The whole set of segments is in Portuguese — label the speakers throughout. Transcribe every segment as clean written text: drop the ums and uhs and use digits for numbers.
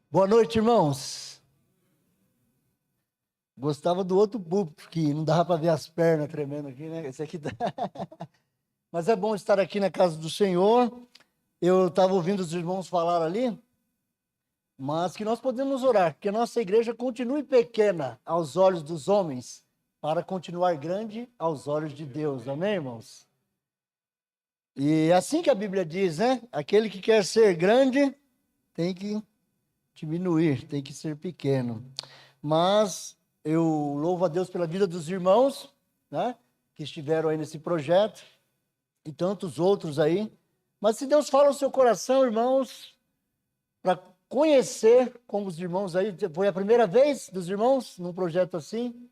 Speaker 1: Boa noite, irmãos. Gostava do outro púlpito, que não dava para ver as pernas tremendo aqui, né? Esse aqui dá. Mas é bom estar aqui na casa do Senhor. Eu estava ouvindo os irmãos falar ali, mas que nós podemos orar, que a nossa igreja continue pequena aos olhos dos homens, para continuar grande aos olhos de Deus. Amém, irmãos? E assim que a Bíblia diz, né? Aquele que quer ser grande tem que diminuir, tem que ser pequeno. Mas eu louvo a Deus pela vida dos irmãos, né, que estiveram aí nesse projeto, e tantos outros aí. Mas se Deus fala no seu coração, irmãos, para conhecer como os irmãos aí, foi a primeira vez dos irmãos num projeto assim,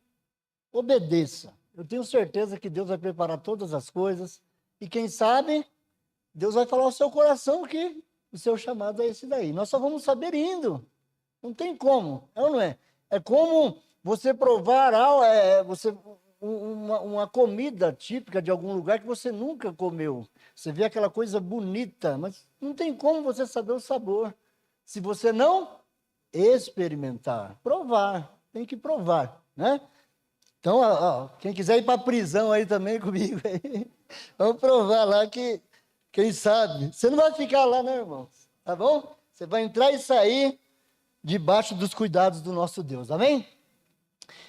Speaker 1: obedeça. Eu tenho certeza que Deus vai preparar todas as coisas, e quem sabe, Deus vai falar ao seu coração que o seu chamado é esse daí. Nós só vamos saber indo. Não tem como, é ou não é? É como você provar uma comida típica de algum lugar que você nunca comeu. Você vê aquela coisa bonita, mas não tem como você saber o sabor. Se você não experimentar, provar, tem que provar, né? Então, quem quiser ir para a prisão aí também comigo, aí, vamos provar lá que, quem sabe, você não vai ficar lá, né, irmãos? Tá bom? Você vai entrar e sair debaixo dos cuidados do nosso Deus, amém?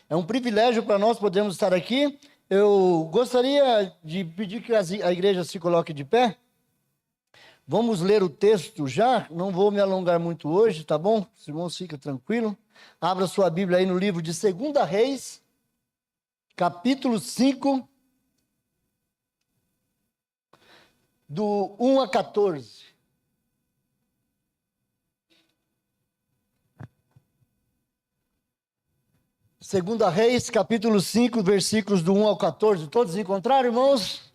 Speaker 1: É um privilégio para nós podermos estar aqui. Eu gostaria de pedir que a igreja se coloque de pé. Vamos ler o texto já, não vou me alongar muito hoje, tá bom? Os irmãos ficam tranquilos. Abra sua Bíblia aí no livro de 2 Reis, capítulo 5, do 1 a 14. Segunda Reis, capítulo 5, versículos do 1 ao 14. Todos encontraram, irmãos?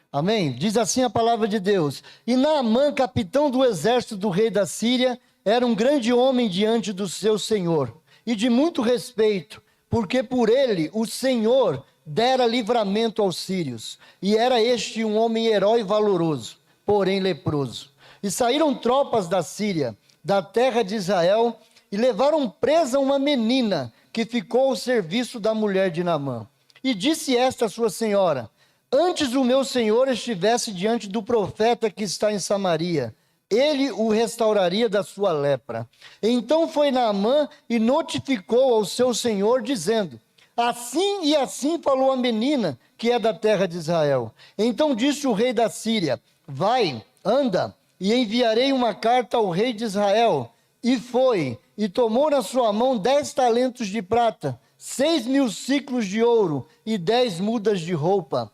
Speaker 1: Amém? Diz assim a palavra de Deus. E Naamã, capitão do exército do rei da Síria, era um grande homem diante do seu senhor, e de muito respeito, porque por ele o Senhor dera livramento aos sírios. E era este um homem herói valoroso, porém leproso. E saíram tropas da Síria, da terra de Israel, e levaram presa uma menina, que ficou ao serviço da mulher de Naamã. E disse esta a sua senhora: antes o meu senhor estivesse diante do profeta que está em Samaria, ele o restauraria da sua lepra. Então foi Naamã e notificou ao seu senhor, dizendo: assim e assim falou a menina, que é da terra de Israel. Então disse o rei da Síria: vai, anda, e enviarei uma carta ao rei de Israel. E foi, e tomou na sua mão 10 talentos de prata, 6.000 siclos de ouro e 10 mudas de roupa.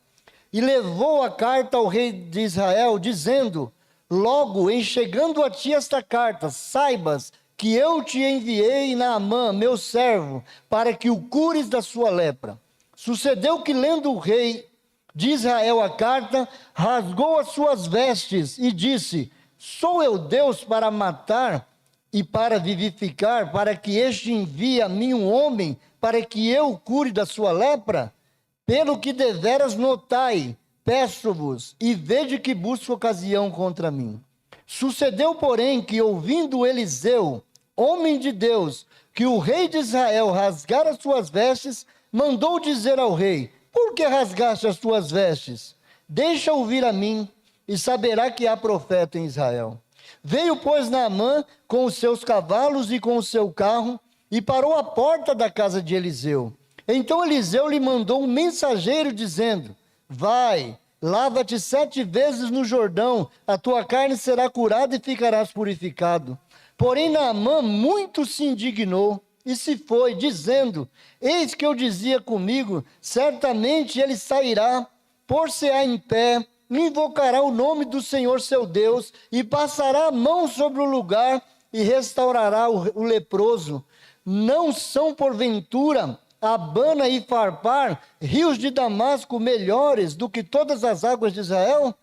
Speaker 1: E levou a carta ao rei de Israel, dizendo: logo em chegando a ti esta carta, saibas que eu te enviei Naamã, meu servo, para que o cures da sua lepra. Sucedeu que, lendo o rei de Israel a carta, rasgou as suas vestes e disse: sou eu Deus para matar e para vivificar, para que este envie a mim um homem, para que eu o cure da sua lepra? Pelo que deveras notai, peço-vos, e vede que busco ocasião contra mim. Sucedeu, porém, que ouvindo Eliseu, homem de Deus, que o rei de Israel rasgara as suas vestes, mandou dizer ao rei: por que rasgaste as tuas vestes? Deixa ouvir a mim, e saberá que há profeta em Israel. Veio, pois, Naamã com os seus cavalos e com o seu carro, e parou à porta da casa de Eliseu. Então Eliseu lhe mandou um mensageiro, dizendo: vai, lava-te 7 vezes no Jordão, a tua carne será curada e ficarás purificado. Porém Naamã muito se indignou e se foi, dizendo: eis que eu dizia comigo, certamente ele sairá, pôr-se-á em pé, invocará o nome do Senhor seu Deus, e passará a mão sobre o lugar, e restaurará o leproso. Não são porventura Abana e Farpar, rios de Damasco, melhores do que todas as águas de Israel?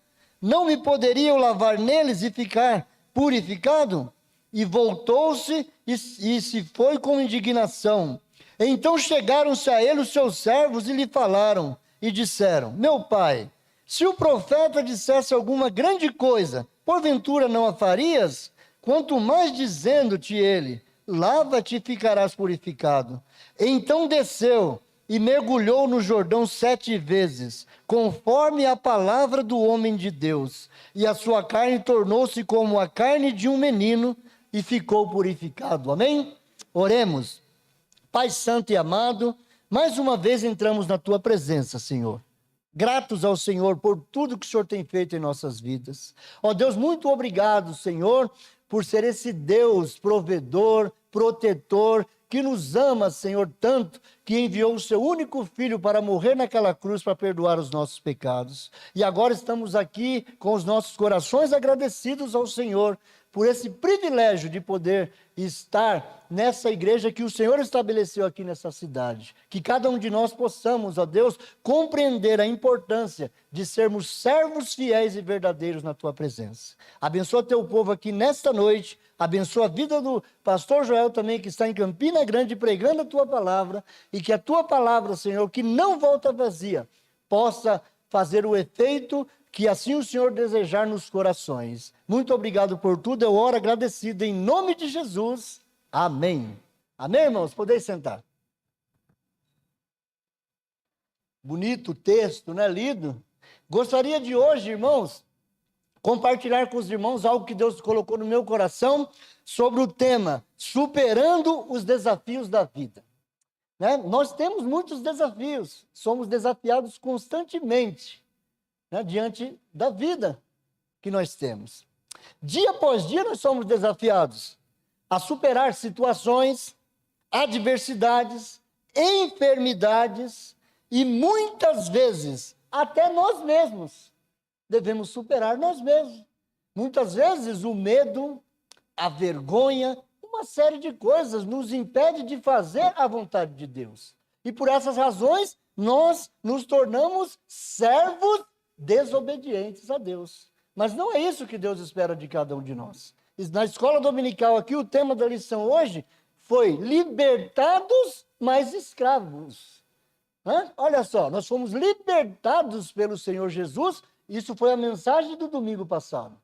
Speaker 1: Não me poderiam lavar neles e ficar purificado? E voltou-se e se foi com indignação. Então chegaram-se a ele os seus servos e lhe falaram, e disseram: meu pai, se o profeta dissesse alguma grande coisa, porventura não a farias? quanto mais dizendo-te ele, lava-te e ficarás purificado. Então desceu e mergulhou no Jordão 7 vezes, conforme a palavra do homem de Deus. E a sua carne tornou-se como a carne de um menino e ficou purificado. Amém? Oremos. Pai santo e amado, mais uma vez entramos na tua presença, Senhor. Gratos ao Senhor por tudo que o Senhor tem feito em nossas vidas. Ó Deus, muito obrigado, Senhor, por ser esse Deus provedor, protetor, que nos ama, Senhor, tanto que enviou o seu único filho para morrer naquela cruz para perdoar os nossos pecados. E agora estamos aqui com os nossos corações agradecidos ao Senhor por esse privilégio de poder estar nessa igreja que o Senhor estabeleceu aqui nessa cidade. Que cada um de nós possamos, ó Deus, compreender a importância de sermos servos fiéis e verdadeiros na tua presença. Abençoa teu povo aqui nesta noite, abençoa a vida do pastor Joel também, que está em Campina Grande pregando a tua palavra, e que a tua palavra, Senhor, que não volta vazia, possa fazer o efeito que assim o Senhor desejar nos corações. Muito obrigado por tudo, eu oro agradecido em nome de Jesus. Amém. Amém, irmãos? Podeis sentar. Bonito o texto, né? Lido. Gostaria de hoje, irmãos, compartilhar com os irmãos algo que Deus colocou no meu coração sobre o tema superando os desafios da vida. Né? Nós temos muitos desafios, somos desafiados constantemente, né, diante da vida que nós temos. Dia após dia nós somos desafiados a superar situações, adversidades, enfermidades e muitas vezes até nós mesmos devemos superar nós mesmos. Muitas vezes o medo, a vergonha, uma série de coisas nos impede de fazer a vontade de Deus. E por essas razões nós nos tornamos servos desobedientes a Deus. Mas não é isso que Deus espera de cada um de nós. Na escola dominical aqui, o tema da lição hoje foi libertados, mas escravos. Olha só, nós fomos libertados pelo Senhor Jesus. Isso foi a mensagem do domingo passado.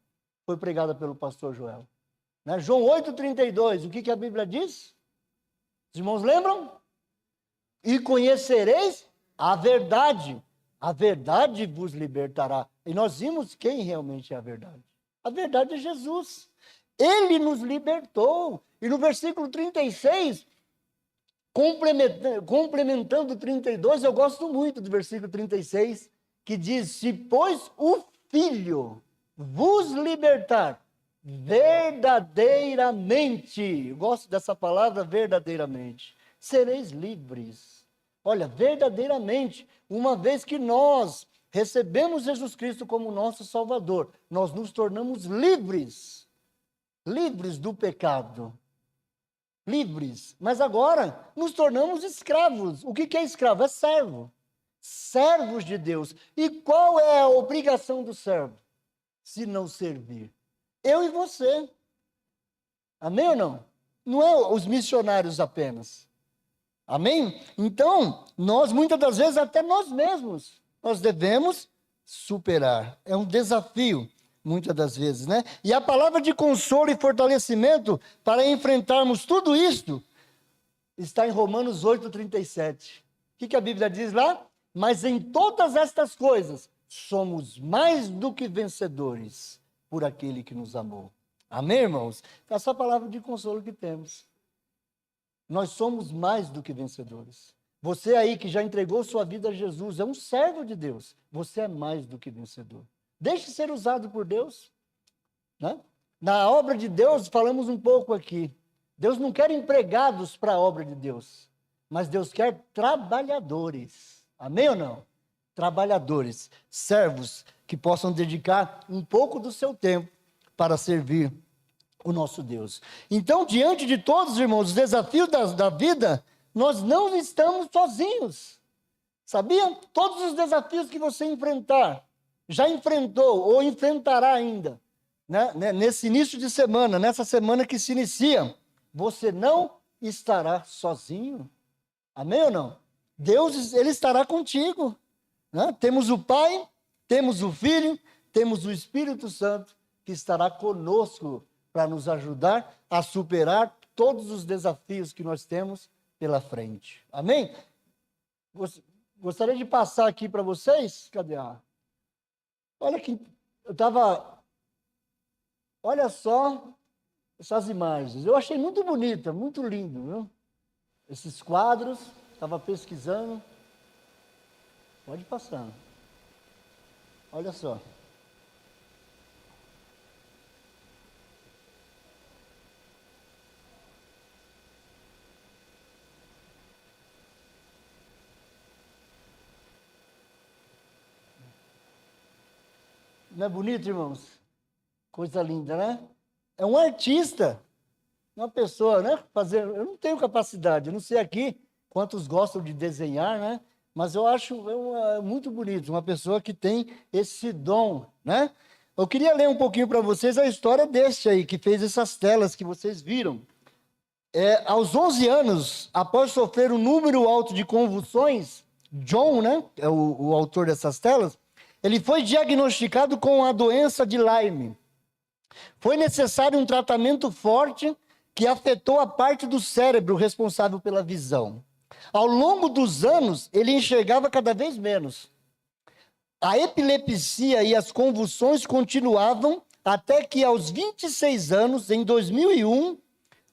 Speaker 1: Foi pregada pelo pastor Joel. João 8,32, o que a Bíblia diz? Os irmãos lembram? E conhecereis a verdade vos libertará. E nós vimos quem realmente é a verdade. A verdade é Jesus. Ele nos libertou. E no versículo 36, complementando o 32, eu gosto muito do versículo 36, que diz: se pois o Filho vos libertar verdadeiramente, eu gosto dessa palavra verdadeiramente, sereis livres. Olha, verdadeiramente, uma vez que nós recebemos Jesus Cristo como nosso Salvador, nós nos tornamos livres do pecado, livres, mas agora nos tornamos escravos. O que é escravo? É servo, servos de Deus. E qual é a obrigação do servo? Se não servir. Eu e você. Amém ou não? Não é os missionários apenas. Amém? Então, nós muitas das vezes, até nós mesmos, nós devemos superar. É um desafio, muitas das vezes, né? E a palavra de consolo e fortalecimento para enfrentarmos tudo isto está em Romanos 8,37. O que a Bíblia diz lá? Mas em todas estas coisas, somos mais do que vencedores por aquele que nos amou. Amém, irmãos? Essa é a palavra de consolo que temos. Nós somos mais do que vencedores. Você aí que já entregou sua vida a Jesus, é um servo de Deus. Você é mais do que vencedor. Deixe ser usado por Deus. Né? Na obra de Deus, falamos um pouco aqui. Deus não quer empregados para a obra de Deus, mas Deus quer trabalhadores. Amém ou não? Trabalhadores, servos que possam dedicar um pouco do seu tempo para servir o nosso Deus. Então, diante de todos, irmãos, os desafios da vida, nós não estamos sozinhos. Sabia? Todos os desafios que você enfrentar, já enfrentou ou enfrentará ainda, né? Nesse início de semana, nessa semana que se inicia, você não estará sozinho. Amém ou não? Deus, Ele estará contigo. Né? Temos o Pai, temos o Filho, temos o Espírito Santo, que estará conosco para nos ajudar a superar todos os desafios que nós temos pela frente. Amém? Gostaria de passar aqui para vocês. Cadê a... Olha que eu estava... Olha só essas imagens. Eu achei muito bonita, muito lindo, viu? Esses quadros, estava pesquisando. Pode passar. Olha só. Não é bonito, irmãos? Coisa linda, né? É um artista, uma pessoa, né? Eu não tenho capacidade, eu não sei aqui quantos gostam de desenhar, né? Mas eu acho muito bonito, uma pessoa que tem esse dom, né? Eu queria ler um pouquinho para vocês a história deste aí, que fez essas telas que vocês viram. Aos 11 anos, após sofrer um número alto de convulsões, John, né? É o autor dessas telas, ele foi diagnosticado com a doença de Lyme. Foi necessário um tratamento forte que afetou a parte do cérebro responsável pela visão. Ao longo dos anos, ele enxergava cada vez menos. A epilepsia e as convulsões continuavam até que, aos 26 anos, em 2001,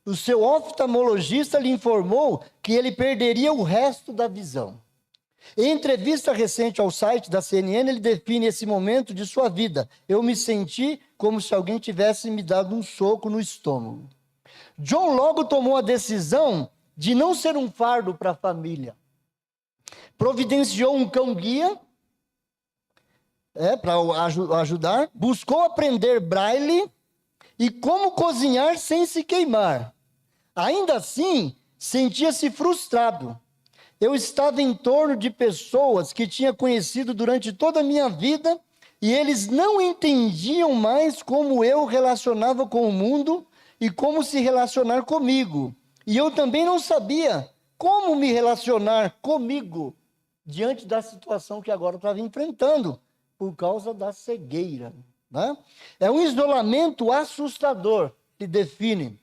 Speaker 1: o seu oftalmologista lhe informou que ele perderia o resto da visão. Em entrevista recente ao site da CNN, ele define esse momento de sua vida. Eu me senti como se alguém tivesse me dado um soco no estômago. John logo tomou a decisão de não ser um fardo para a família. Providenciou um cão-guia para ajudar, buscou aprender braille e como cozinhar sem se queimar. Ainda assim, sentia-se frustrado. Eu estava em torno de pessoas que tinha conhecido durante toda a minha vida e eles não entendiam mais como eu relacionava com o mundo e como se relacionar comigo. E eu também não sabia como me relacionar comigo diante da situação que agora eu estava enfrentando por causa da cegueira, né? É um isolamento assustador que define.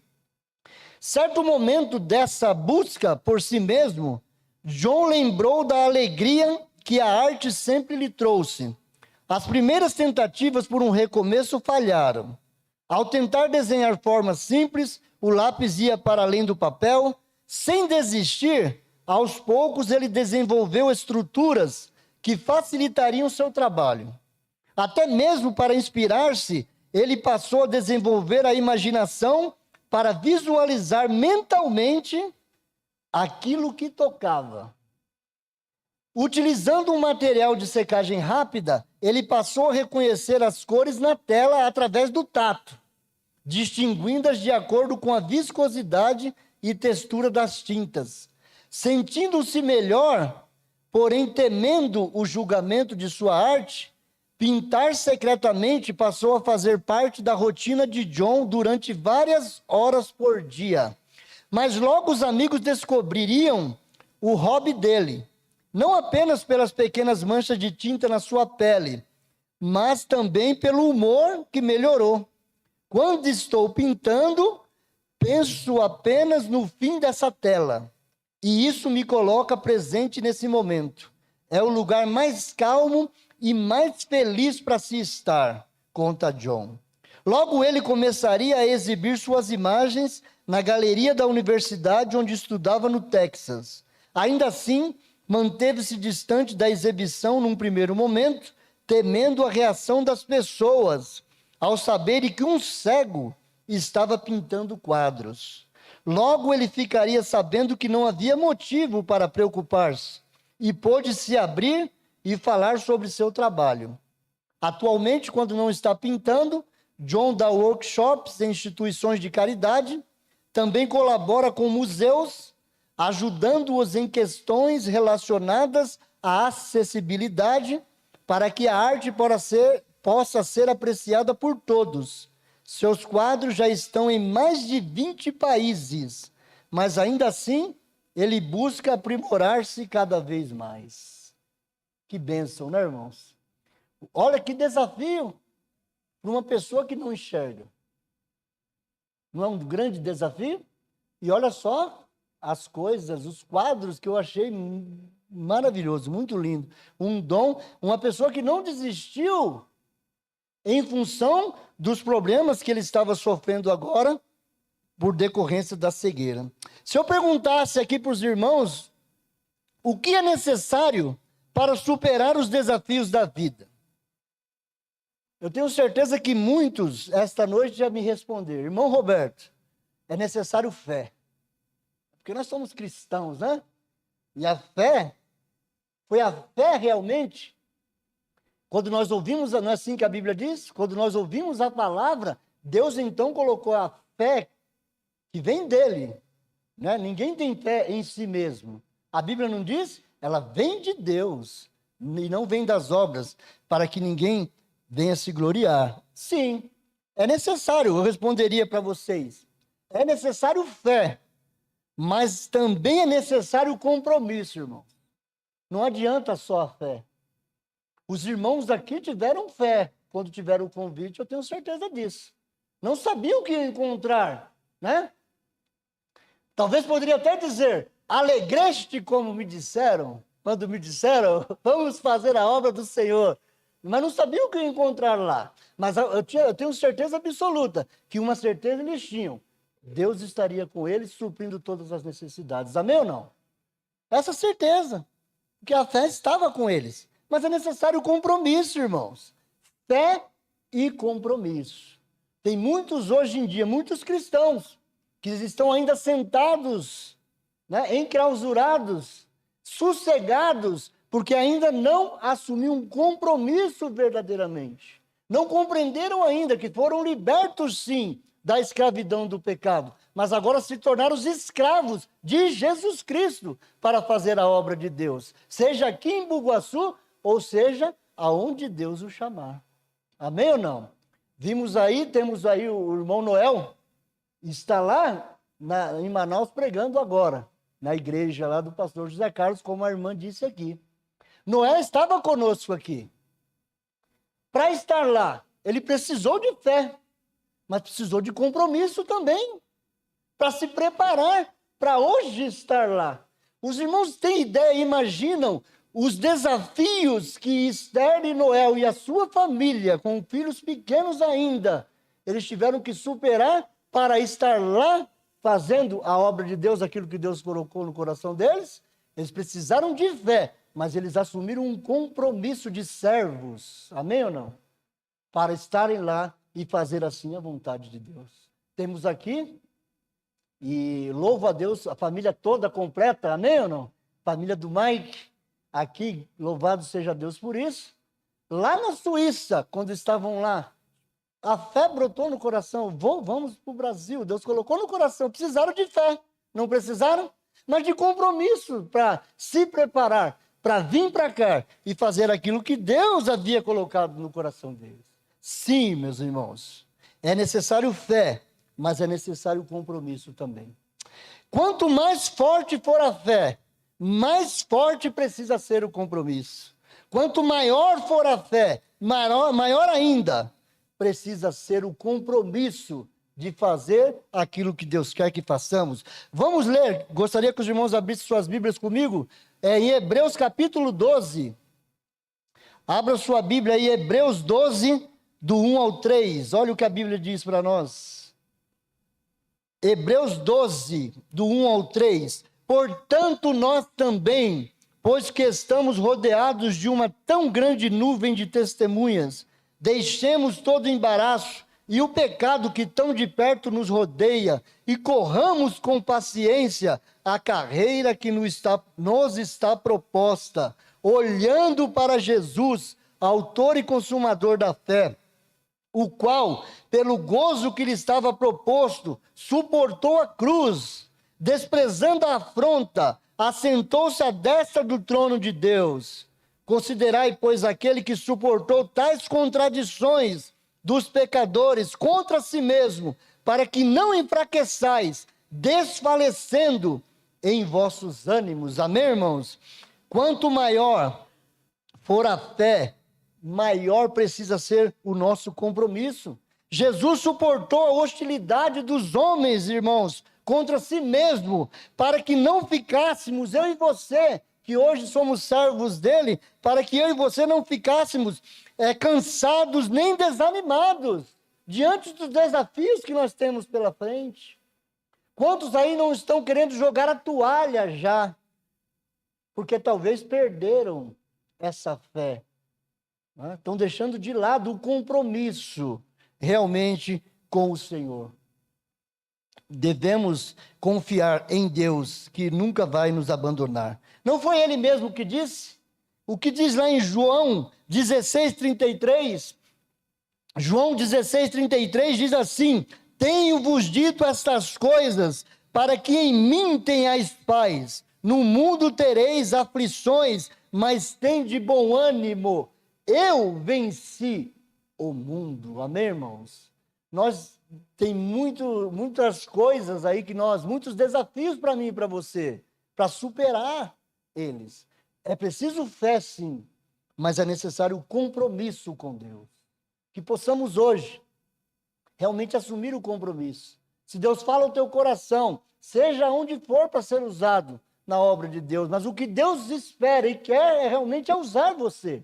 Speaker 1: Certo momento dessa busca por si mesmo, John lembrou da alegria que a arte sempre lhe trouxe. As primeiras tentativas por um recomeço falharam. Ao tentar desenhar formas simples, o lápis ia para além do papel. Sem desistir, aos poucos ele desenvolveu estruturas que facilitariam seu trabalho. Até mesmo para inspirar-se, ele passou a desenvolver a imaginação para visualizar mentalmente aquilo que tocava. Utilizando um material de secagem rápida, ele passou a reconhecer as cores na tela através do tato, distinguindo-as de acordo com a viscosidade e textura das tintas. Sentindo-se melhor, porém temendo o julgamento de sua arte, pintar secretamente passou a fazer parte da rotina de John durante várias horas por dia. Mas logo os amigos descobririam o hobby dele, não apenas pelas pequenas manchas de tinta na sua pele, mas também pelo humor que melhorou. Quando estou pintando, penso apenas no fim dessa tela, e isso me coloca presente nesse momento. É o lugar mais calmo e mais feliz para se estar, conta John. Logo ele começaria a exibir suas imagens na galeria da universidade onde estudava no Texas. Ainda assim, manteve-se distante da exibição num primeiro momento, temendo a reação das pessoas, ao saberem que um cego estava pintando quadros. Logo ele ficaria sabendo que não havia motivo para preocupar-se, e pôde se abrir e falar sobre seu trabalho. Atualmente, quando não está pintando, John dá workshops em instituições de caridade, também colabora com museus, ajudando-os em questões relacionadas à acessibilidade, para que a arte possa ser apreciada por todos. Seus quadros já estão em mais de 20 países, mas ainda assim, ele busca aprimorar-se cada vez mais. Que bênção, né, irmãos? Olha que desafio para uma pessoa que não enxerga. Não é um grande desafio? E olha só as coisas, os quadros que eu achei maravilhoso, muito lindo. Um dom, uma pessoa que não desistiu em função dos problemas que ele estava sofrendo agora por decorrência da cegueira. Se eu perguntasse aqui para os irmãos o que é necessário para superar os desafios da vida, eu tenho certeza que muitos esta noite já me responderam. Irmão Roberto, é necessário fé. Porque nós somos cristãos, né? E a fé, foi a fé realmente, quando nós ouvimos, não é assim que a Bíblia diz? Quando nós ouvimos a palavra, Deus então colocou a fé que vem dele, né? Ninguém tem fé em si mesmo. A Bíblia não diz? Ela vem de Deus e não vem das obras, para que ninguém venha se gloriar. Sim, é necessário, eu responderia para vocês. É necessário fé, mas também é necessário compromisso, irmão. Não adianta só a fé. Os irmãos aqui tiveram fé quando tiveram o convite, eu tenho certeza disso. Não sabiam o que encontrar, né? Talvez poderia até dizer, alegreste como me disseram, quando me disseram, vamos fazer a obra do Senhor. Mas não sabiam o que encontrar lá. Mas eu tenho certeza absoluta, que uma certeza eles tinham. Deus estaria com eles, suprindo todas as necessidades. Amém ou não? Essa certeza, que a fé estava com eles. Mas é necessário compromisso, irmãos. Fé e compromisso. Tem muitos hoje em dia, muitos cristãos, que estão ainda sentados, né, enclausurados, sossegados, porque ainda não assumiram um compromisso verdadeiramente. Não compreenderam ainda que foram libertos, sim, da escravidão do pecado, mas agora se tornaram os escravos de Jesus Cristo para fazer a obra de Deus, seja aqui em Bugaçu, ou seja, aonde Deus o chamar. Amém ou não? Temos aí o irmão Noel, está lá em Manaus pregando agora, na igreja lá do pastor José Carlos, como a irmã disse aqui. Noé estava conosco aqui. Para estar lá, ele precisou de fé, mas precisou de compromisso também, para se preparar para hoje estar lá. Os irmãos têm ideia, imaginam os desafios que Esther e Noé e a sua família, com filhos pequenos ainda, eles tiveram que superar para estar lá fazendo a obra de Deus, aquilo que Deus colocou no coração deles. Eles precisaram de fé, mas eles assumiram um compromisso de servos, amém ou não? Para estarem lá e fazer assim a vontade de Deus. Temos aqui, e louvo a Deus, a família toda completa, amém ou não? Família do Mike, aqui, louvado seja Deus por isso. Lá na Suíça, quando estavam lá, a fé brotou no coração, vamos para o Brasil, Deus colocou no coração, precisaram de fé, não precisaram? Mas de compromisso para se preparar, para vir para cá e fazer aquilo que Deus havia colocado no coração deles. Sim, meus irmãos, é necessário fé, mas é necessário compromisso também. Quanto mais forte for a fé, mais forte precisa ser o compromisso. Quanto maior for a fé, maior ainda precisa ser o compromisso de fazer aquilo que Deus quer que façamos. Vamos ler, gostaria que os irmãos abrissem suas Bíblias comigo, em Hebreus capítulo 12. Abra sua Bíblia aí, Hebreus 12, do 1 ao 3. Olha o que a Bíblia diz para nós. Hebreus 12, do 1 ao 3. Portanto, nós também, pois que estamos rodeados de uma tão grande nuvem de testemunhas, deixemos todo o embaraço e o pecado que tão de perto nos rodeia e corramos com paciência a carreira que nos está proposta, olhando para Jesus, autor e consumador da fé, o qual, pelo gozo que lhe estava proposto, suportou a cruz, desprezando a afronta, assentou-se à destra do trono de Deus. Considerai, pois, aquele que suportou tais contradições dos pecadores contra si mesmo, para que não enfraqueçais, desfalecendo em vossos ânimos. Amém, irmãos? Quanto maior for a fé, maior precisa ser o nosso compromisso. Jesus suportou a hostilidade dos homens, irmãos, contra si mesmo, para que não ficássemos, eu e você, que hoje somos servos dele, para que eu e você não ficássemos cansados nem desanimados diante dos desafios que nós temos pela frente. Quantos aí não estão querendo jogar a toalha já? Porque talvez perderam essa fé. Né? Estão deixando de lado o compromisso realmente com o Senhor. Devemos confiar em Deus, que nunca vai nos abandonar. Não foi Ele mesmo que disse? O que diz lá em João 16:33? João 16:33 diz assim: tenho-vos dito estas coisas, para que em mim tenhais paz. No mundo tereis aflições, mas tende bom ânimo. Eu venci o mundo. Amém, irmãos? Tem muitas coisas aí muitos desafios para mim e para você, para superar eles. É preciso fé, sim, mas é necessário compromisso com Deus. Que possamos hoje realmente assumir o compromisso. Se Deus fala ao teu coração, seja onde for para ser usado na obra de Deus, mas o que Deus espera e quer realmente usar você.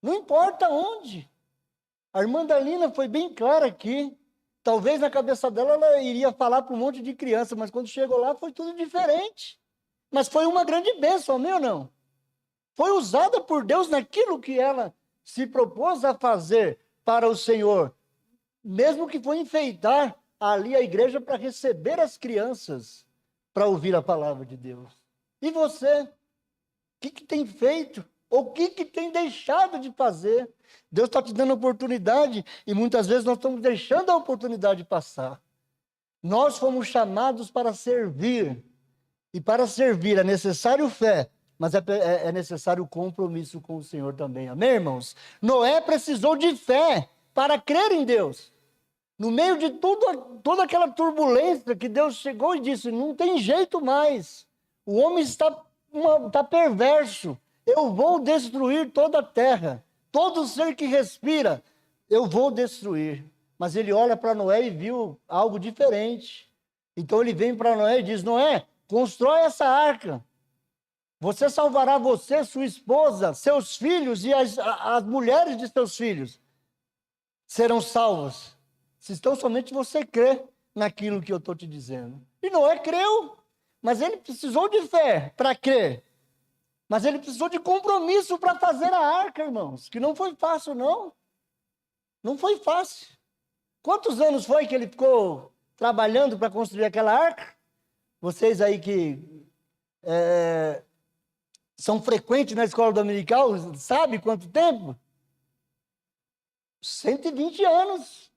Speaker 1: Não importa onde. A irmã Dalina foi bem clara aqui. Talvez na cabeça dela ela iria falar para um monte de criança, mas quando chegou lá foi tudo diferente. Mas foi uma grande bênção, amém ou não? Foi usada por Deus naquilo que ela se propôs a fazer para o Senhor. Mesmo que foi enfeitar ali a igreja para receber as crianças, para ouvir a palavra de Deus. E você? O que tem feito? Ou o que tem deixado de fazer? Deus está te dando oportunidade e muitas vezes nós estamos deixando a oportunidade passar. Nós fomos chamados para servir. E para servir é necessário fé, mas é necessário compromisso com o Senhor também. Amém, irmãos? Noé precisou de fé para crer em Deus. No meio de toda aquela turbulência que Deus chegou e disse, não tem jeito mais. O homem está perverso. Eu vou destruir toda a terra. Todo ser que respira, eu vou destruir. Mas ele olha para Noé e viu algo diferente. Então ele vem para Noé e diz, Noé, constrói essa arca. Você salvará você, sua esposa, seus filhos e as mulheres de seus filhos serão salvos. Se tão somente você crê naquilo que eu estou te dizendo. E Noé creu, mas ele precisou de fé para crer. Mas ele precisou de compromisso para fazer a arca, irmãos. Que não foi fácil, não. Não foi fácil. Quantos anos foi que ele ficou trabalhando para construir aquela arca? Vocês aí que são frequentes na escola dominical, sabe quanto tempo? 120 anos.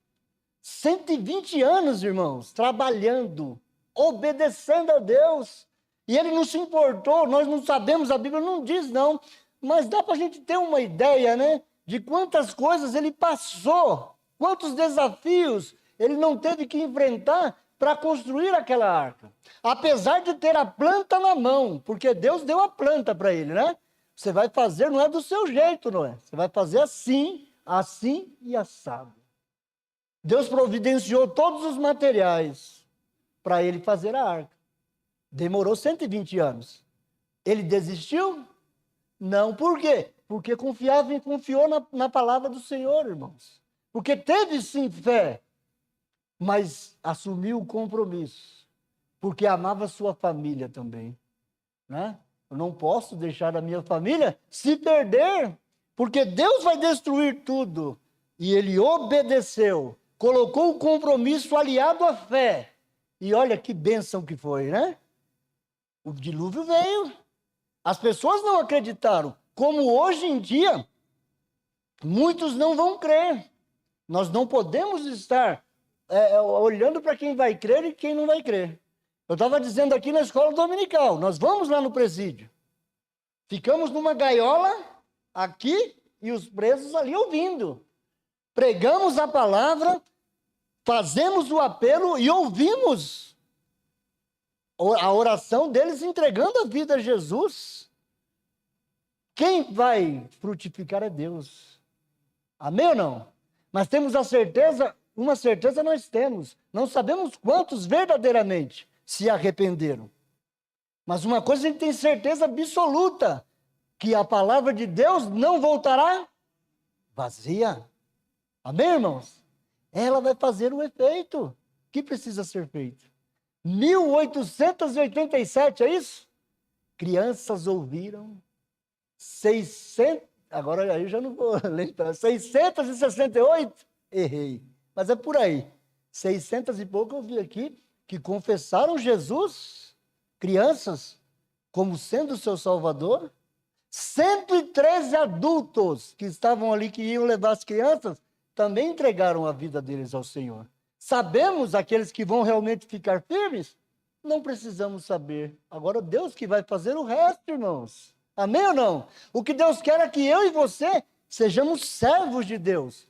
Speaker 1: 120 anos, irmãos, trabalhando, obedecendo a Deus. E ele não se importou, nós não sabemos, a Bíblia não diz não, mas dá para a gente ter uma ideia, né? De quantas coisas ele passou, quantos desafios ele não teve que enfrentar para construir aquela arca. Apesar de ter a planta na mão, porque Deus deu a planta para ele, né? Você vai fazer, não é do seu jeito, não é? Você vai fazer assim, assim e assado. Deus providenciou todos os materiais para ele fazer a arca. Demorou 120 anos. Ele desistiu? Não. Por quê? Porque confiava e confiou na palavra do Senhor, irmãos. Porque teve sim fé, mas assumiu o compromisso. Porque amava sua família também. Né? Eu não posso deixar a minha família se perder, porque Deus vai destruir tudo. E ele obedeceu, colocou o compromisso aliado à fé. E olha que bênção que foi, né? O dilúvio veio. As pessoas não acreditaram. Como hoje em dia, muitos não vão crer. Nós não podemos estar olhando para quem vai crer e quem não vai crer. Eu estava dizendo aqui na escola dominical, nós vamos lá no presídio. Ficamos numa gaiola aqui e os presos ali ouvindo. Pregamos a palavra, fazemos o apelo e ouvimos a oração deles entregando a vida a Jesus. Quem vai frutificar é Deus. Amém ou não? Mas temos a certeza uma certeza nós temos. Não sabemos quantos verdadeiramente se arrependeram. Mas uma coisa a gente tem certeza absoluta, que a palavra de Deus não voltará vazia. Amém, irmãos? Ela vai fazer o efeito que precisa ser feito. 1887, é isso? Crianças ouviram 600, agora aí eu já não vou lembrar, 668? Errei, mas é por aí. 600 e pouco eu vi aqui, que confessaram Jesus, crianças, como sendo o seu Salvador. 113 adultos que estavam ali, que iam levar as crianças, também entregaram a vida deles ao Senhor. Sabemos aqueles que vão realmente ficar firmes? Não precisamos saber. Agora Deus que vai fazer o resto, irmãos. Amém ou não? O que Deus quer é que eu e você sejamos servos de Deus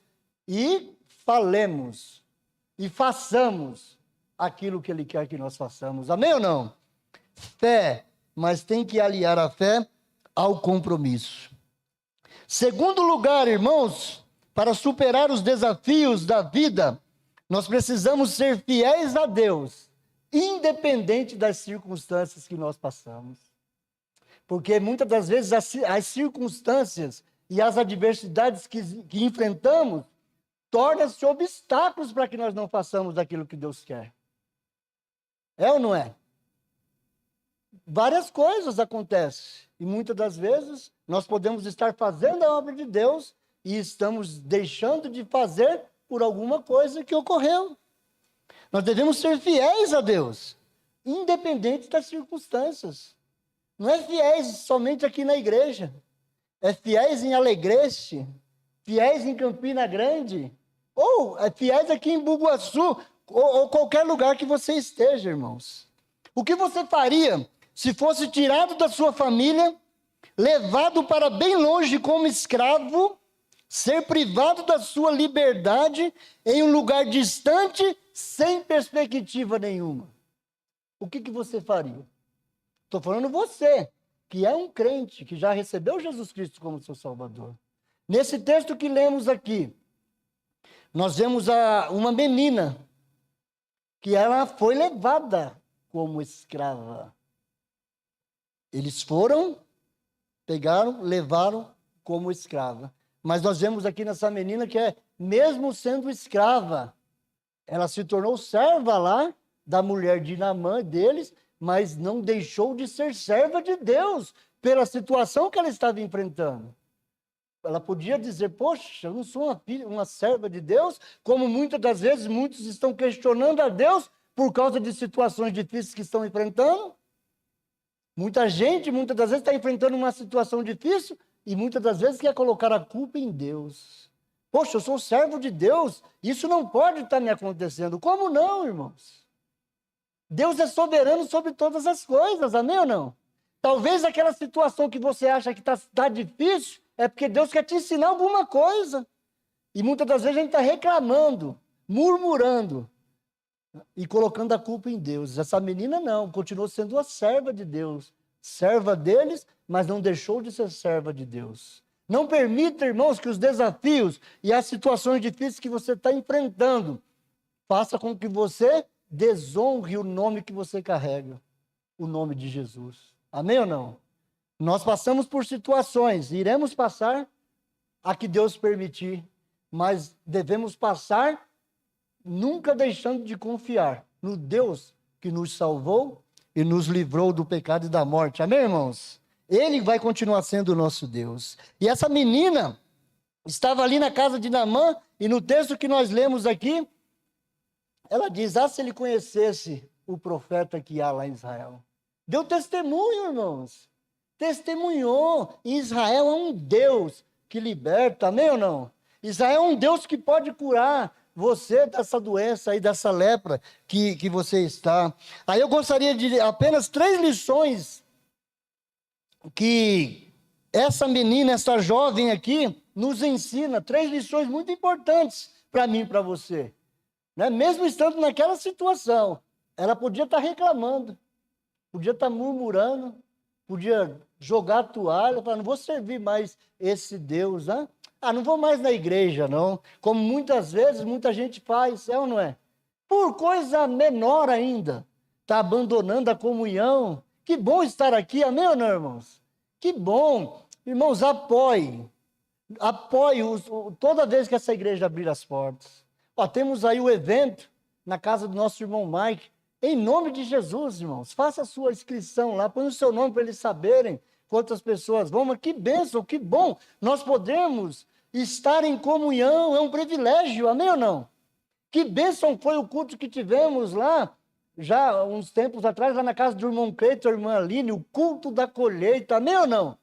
Speaker 1: e falemos e façamos aquilo que Ele quer que nós façamos. Amém ou não? Fé, mas tem que aliar a fé ao compromisso. Segundo lugar, irmãos, para superar os desafios da vida, nós precisamos ser fiéis a Deus, independente das circunstâncias que nós passamos. Porque muitas das vezes as circunstâncias e as adversidades que enfrentamos tornam-se obstáculos para que nós não façamos aquilo que Deus quer. É ou não é? Várias coisas acontecem. E muitas das vezes nós podemos estar fazendo a obra de Deus e estamos deixando de fazer por alguma coisa que ocorreu. Nós devemos ser fiéis a Deus, independente das circunstâncias. Não é fiéis somente aqui na igreja. É fiéis em Alegrete, fiéis em Campina Grande, ou é fiéis aqui em Bugaçu, ou qualquer lugar que você esteja, irmãos. O que você faria se fosse tirado da sua família, levado para bem longe como escravo, ser privado da sua liberdade em um lugar distante, sem perspectiva nenhuma? O que você faria? Estou falando você, que é um crente, que já recebeu Jesus Cristo como seu Salvador. Nesse texto que lemos aqui, nós vemos uma menina, que ela foi levada como escrava. Eles foram, pegaram, levaram como escrava. Mas nós vemos aqui nessa menina que mesmo sendo escrava, ela se tornou serva lá da mulher de Naamã deles, mas não deixou de ser serva de Deus pela situação que ela estava enfrentando. Ela podia dizer, poxa, eu não sou uma serva de Deus, como muitas das vezes muitos estão questionando a Deus por causa de situações difíceis que estão enfrentando. Muita gente, muitas das vezes, está enfrentando uma situação difícil e muitas das vezes quer colocar a culpa em Deus. Poxa, eu sou servo de Deus, isso não pode estar me acontecendo. Como não, irmãos? Deus é soberano sobre todas as coisas, amém ou não? Talvez aquela situação que você acha que está difícil, é porque Deus quer te ensinar alguma coisa. E muitas das vezes a gente está reclamando, murmurando e colocando a culpa em Deus. Essa menina não, continuou sendo a serva de Deus, serva deles, mas não deixou de ser serva de Deus. Não permita, irmãos, que os desafios e as situações difíceis que você está enfrentando faça com que você desonre o nome que você carrega, o nome de Jesus. Amém ou não? Nós passamos por situações, iremos passar a que Deus permitir, mas devemos passar nunca deixando de confiar no Deus que nos salvou e nos livrou do pecado e da morte. Amém, irmãos? Ele vai continuar sendo o nosso Deus. E essa menina estava ali na casa de Naamã, e no texto que nós lemos aqui, ela diz, se ele conhecesse o profeta que há lá em Israel. Deu testemunho, irmãos. Testemunhou. Em Israel é um Deus que liberta, amém ou não? Israel é um Deus que pode curar você dessa doença aí, dessa lepra que você está. Aí eu gostaria de apenas 3 lições que essa menina, essa jovem aqui, nos ensina. 3 lições muito importantes para mim e para você. Né? Mesmo estando naquela situação, ela podia estar reclamando, podia estar murmurando, podia jogar a toalha, falar, não vou servir mais esse Deus, né? não vou mais na igreja, não. Como muitas vezes, muita gente faz, é ou não é? Por coisa menor ainda, está abandonando a comunhão. Que bom estar aqui, amém ou não, irmãos? Que bom. Irmãos, apoie toda vez que essa igreja abrir as portas. Ó, temos aí o evento na casa do nosso irmão Mike. Em nome de Jesus, irmãos, faça a sua inscrição lá, põe o seu nome para eles saberem quantas pessoas vão. Mas que bênção, que bom nós podemos estar em comunhão, é um privilégio, amém ou não? Que bênção foi o culto que tivemos lá, já uns tempos atrás, lá na casa do irmão Cleiton, irmã Aline, o culto da colheita, amém ou não?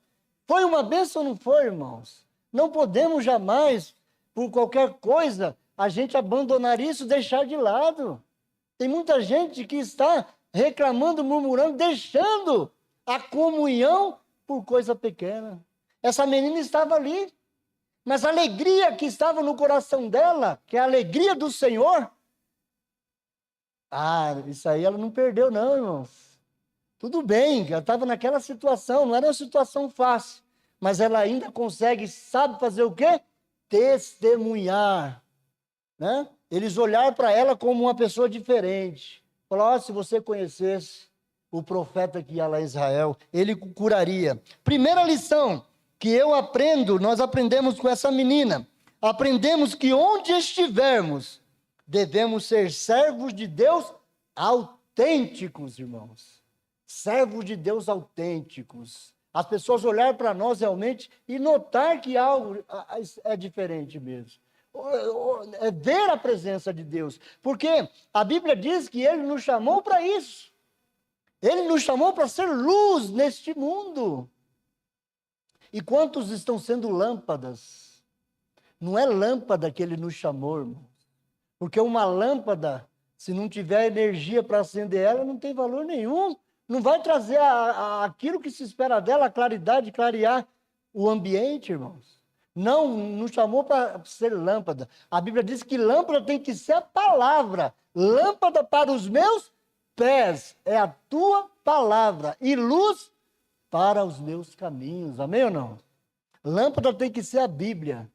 Speaker 1: Foi uma bênção, não foi, irmãos? Não podemos jamais, por qualquer coisa, a gente abandonar isso, deixar de lado. Tem muita gente que está reclamando, murmurando, deixando a comunhão por coisa pequena. Essa menina estava ali, mas a alegria que estava no coração dela, que é a alegria do Senhor, isso aí ela não perdeu não, irmãos. Tudo bem, ela estava naquela situação, não era uma situação fácil, mas ela ainda consegue, sabe fazer o quê? Testemunhar, né? Eles olharam para ela como uma pessoa diferente. Falaram, se você conhecesse o profeta que ia lá em Israel, ele curaria. Primeira lição que nós aprendemos com essa menina. Aprendemos que onde estivermos, devemos ser servos de Deus autênticos, irmãos. Servos de Deus autênticos. As pessoas olharem para nós realmente e notar que algo é diferente mesmo. É ver a presença de Deus. Porque a Bíblia diz que Ele nos chamou para isso. Ele nos chamou para ser luz neste mundo. E quantos estão sendo lâmpadas? Não é lâmpada que Ele nos chamou, irmão. Porque uma lâmpada, se não tiver energia para acender ela, não tem valor nenhum. Não vai trazer aquilo que se espera dela, a claridade, clarear o ambiente, irmãos. Não, nos chamou para ser lâmpada. A Bíblia diz que lâmpada tem que ser a palavra. Lâmpada para os meus pés é a tua palavra. E luz para os meus caminhos. Amém ou não? Lâmpada tem que ser a Bíblia.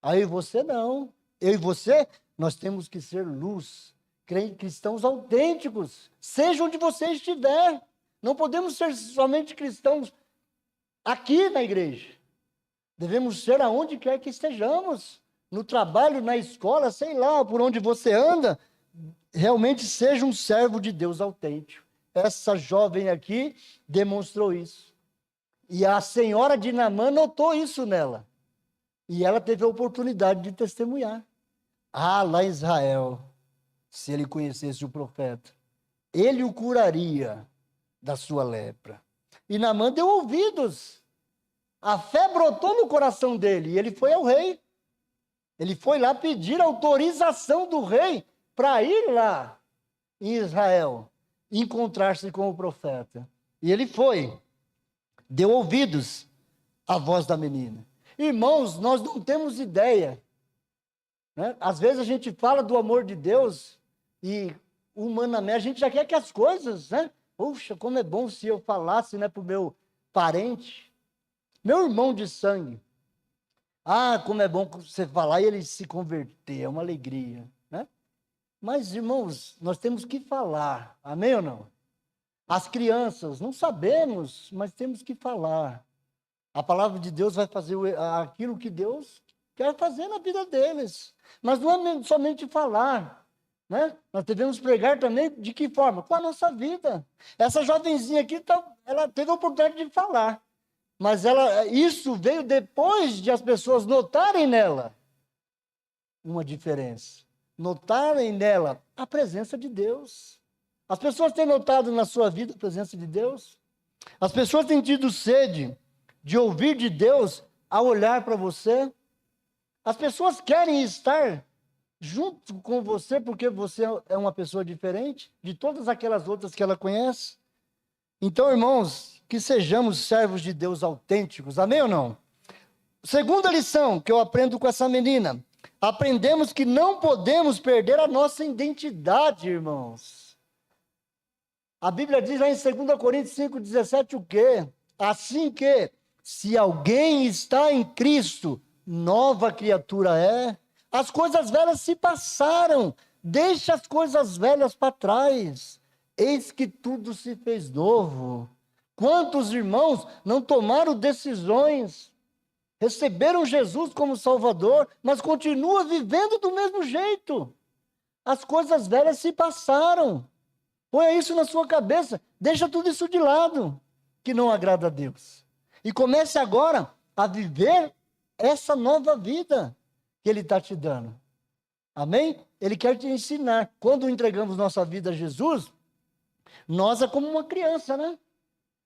Speaker 1: Aí você não. Eu e você, nós temos que ser luz. Cristãos autênticos. Seja onde você estiver. Não podemos ser somente cristãos aqui na igreja. Devemos ser aonde quer que estejamos. No trabalho, na escola, sei lá, por onde você anda. Realmente seja um servo de Deus autêntico. Essa jovem aqui demonstrou isso. E a senhora de Naamã notou isso nela. E ela teve a oportunidade de testemunhar. Lá em Israel, se ele conhecesse o profeta, ele o curaria da sua lepra. E Naamã deu ouvidos. A fé brotou no coração dele e ele foi ao rei. Ele foi lá pedir autorização do rei para ir lá em Israel e encontrar-se com o profeta. E ele foi. Deu ouvidos à voz da menina. Irmãos, nós não temos ideia, né? Às vezes a gente fala do amor de Deus e humanamente a gente já quer que as coisas, né? Puxa, como é bom se eu falasse, né, para o meu parente, meu irmão de sangue. Como é bom você falar e ele se converter, é uma alegria, né? Mas, irmãos, nós temos que falar, amém ou não? As crianças, não sabemos, mas temos que falar. A palavra de Deus vai fazer aquilo que Deus quer fazer na vida deles. Mas não é somente falar, né? Nós devemos pregar também de que forma? Com a nossa vida. Essa jovenzinha aqui, ela teve a oportunidade de falar. Mas isso veio depois de as pessoas notarem nela uma diferença. Notarem nela a presença de Deus. As pessoas têm notado na sua vida a presença de Deus? As pessoas têm tido sede de ouvir de Deus ao olhar para você? As pessoas querem estar junto com você porque você é uma pessoa diferente de todas aquelas outras que ela conhece? Então, irmãos, que sejamos servos de Deus autênticos, amém ou não? Segunda lição que eu aprendo com essa menina. Aprendemos que não podemos perder a nossa identidade, irmãos. A Bíblia diz lá em 2 Coríntios 5,17 o quê? Assim que, se alguém está em Cristo, nova criatura é. As coisas velhas se passaram, deixa as coisas velhas para trás. Eis que tudo se fez novo. Quantos irmãos não tomaram decisões, receberam Jesus como Salvador, mas continuam vivendo do mesmo jeito. As coisas velhas se passaram. Põe isso na sua cabeça, deixa tudo isso de lado, que não agrada a Deus. E comece agora a viver essa nova vida que Ele está te dando. Amém? Ele quer te ensinar. Quando entregamos nossa vida a Jesus, nós é como uma criança, né?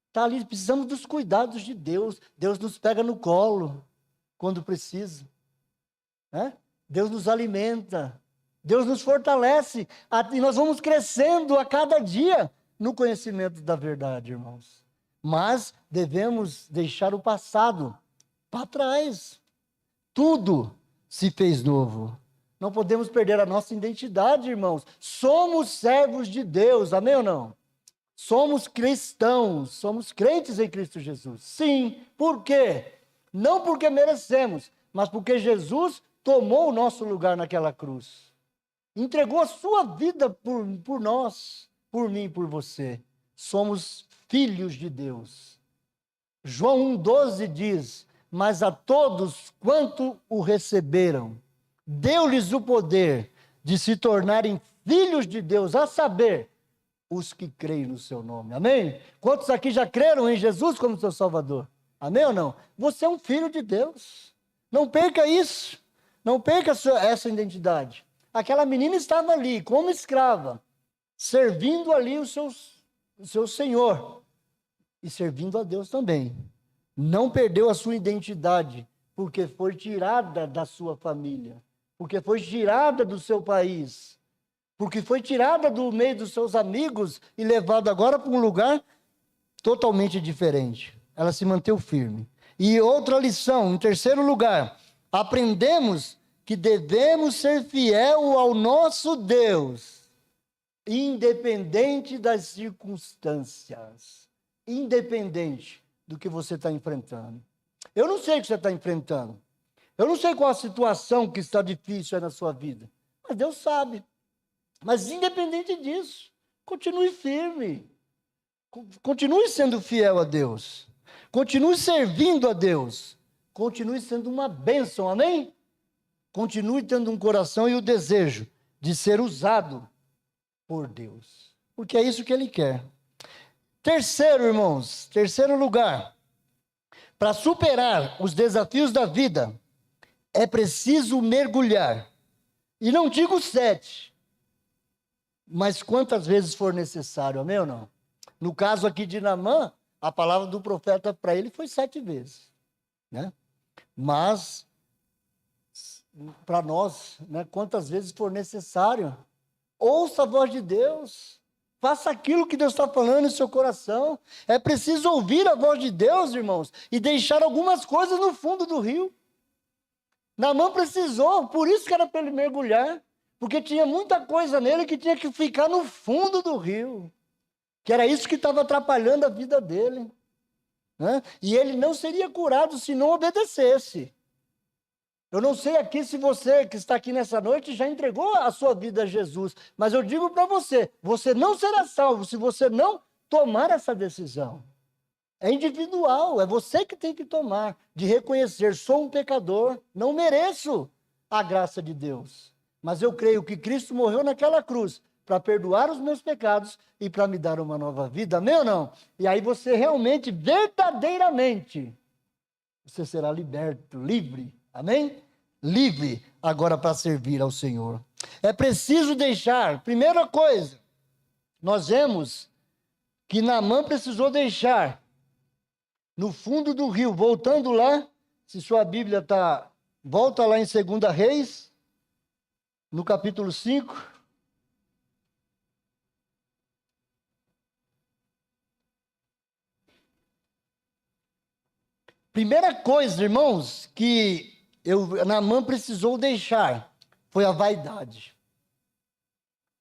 Speaker 1: Está ali, precisamos dos cuidados de Deus. Deus nos pega no colo quando precisa. Né? Deus nos alimenta. Deus nos fortalece. E nós vamos crescendo a cada dia no conhecimento da verdade, irmãos. Mas devemos deixar o passado para trás. Tudo se fez novo. Não podemos perder a nossa identidade, irmãos. Somos servos de Deus, amém ou não? Somos cristãos, somos crentes em Cristo Jesus. Sim, por quê? Não porque merecemos, mas porque Jesus tomou o nosso lugar naquela cruz. Entregou a sua vida por nós, por mim, por você. Somos filhos de Deus. João 1,12 diz: mas a todos quanto o receberam, deu-lhes o poder de se tornarem filhos de Deus, a saber, os que creem no seu nome. Amém? Quantos aqui já creram em Jesus como seu Salvador? Amém ou não? Você é um filho de Deus. Não perca isso. Não perca essa identidade. Aquela menina estava ali como escrava, servindo ali o seu Senhor e servindo a Deus também. Não perdeu a sua identidade, porque foi tirada da sua família, porque foi tirada do seu país, porque foi tirada do meio dos seus amigos e levada agora para um lugar totalmente diferente. Ela se manteve firme. E outra lição, em terceiro lugar, aprendemos que devemos ser fiel ao nosso Deus, independente das circunstâncias, independente do que você está enfrentando. Eu não sei o que você está enfrentando. Eu não sei qual a situação que está difícil aí na sua vida. Mas Deus sabe. Mas independente disso, continue firme. Continue sendo fiel a Deus. Continue servindo a Deus. Continue sendo uma bênção, amém? Continue tendo um coração e o desejo de ser usado por Deus. Porque é isso que Ele quer. Terceiro, irmãos, terceiro lugar, para superar os desafios da vida, é preciso mergulhar. E não digo 7, mas quantas vezes for necessário, amém ou não? No caso aqui de Naamã, a palavra do profeta para ele foi 7 vezes, né? Mas, para nós, né, quantas vezes for necessário, ouça a voz de Deus. Faça aquilo que Deus está falando no seu coração. É preciso ouvir a voz de Deus, irmãos, e deixar algumas coisas no fundo do rio. Naamã precisou, por isso que era para ele mergulhar, porque tinha muita coisa nele que tinha que ficar no fundo do rio, que era isso que estava atrapalhando a vida dele, né? E ele não seria curado se não obedecesse. Eu não sei aqui se você que está aqui nessa noite já entregou a sua vida a Jesus, mas eu digo para você, você não será salvo se você não tomar essa decisão. É individual, é você que tem que tomar, de reconhecer, sou um pecador, não mereço a graça de Deus. Mas eu creio que Cristo morreu naquela cruz para perdoar os meus pecados e para me dar uma nova vida, amém ou não? E aí você realmente, verdadeiramente, você será liberto, livre. Amém? Livre agora para servir ao Senhor. É preciso deixar, primeira coisa, nós vemos que Naamã precisou deixar no fundo do rio, voltando lá, se sua Bíblia está, volta lá em 2 Reis, no capítulo 5. Primeira coisa, irmãos, que Naamã precisou deixar foi a vaidade.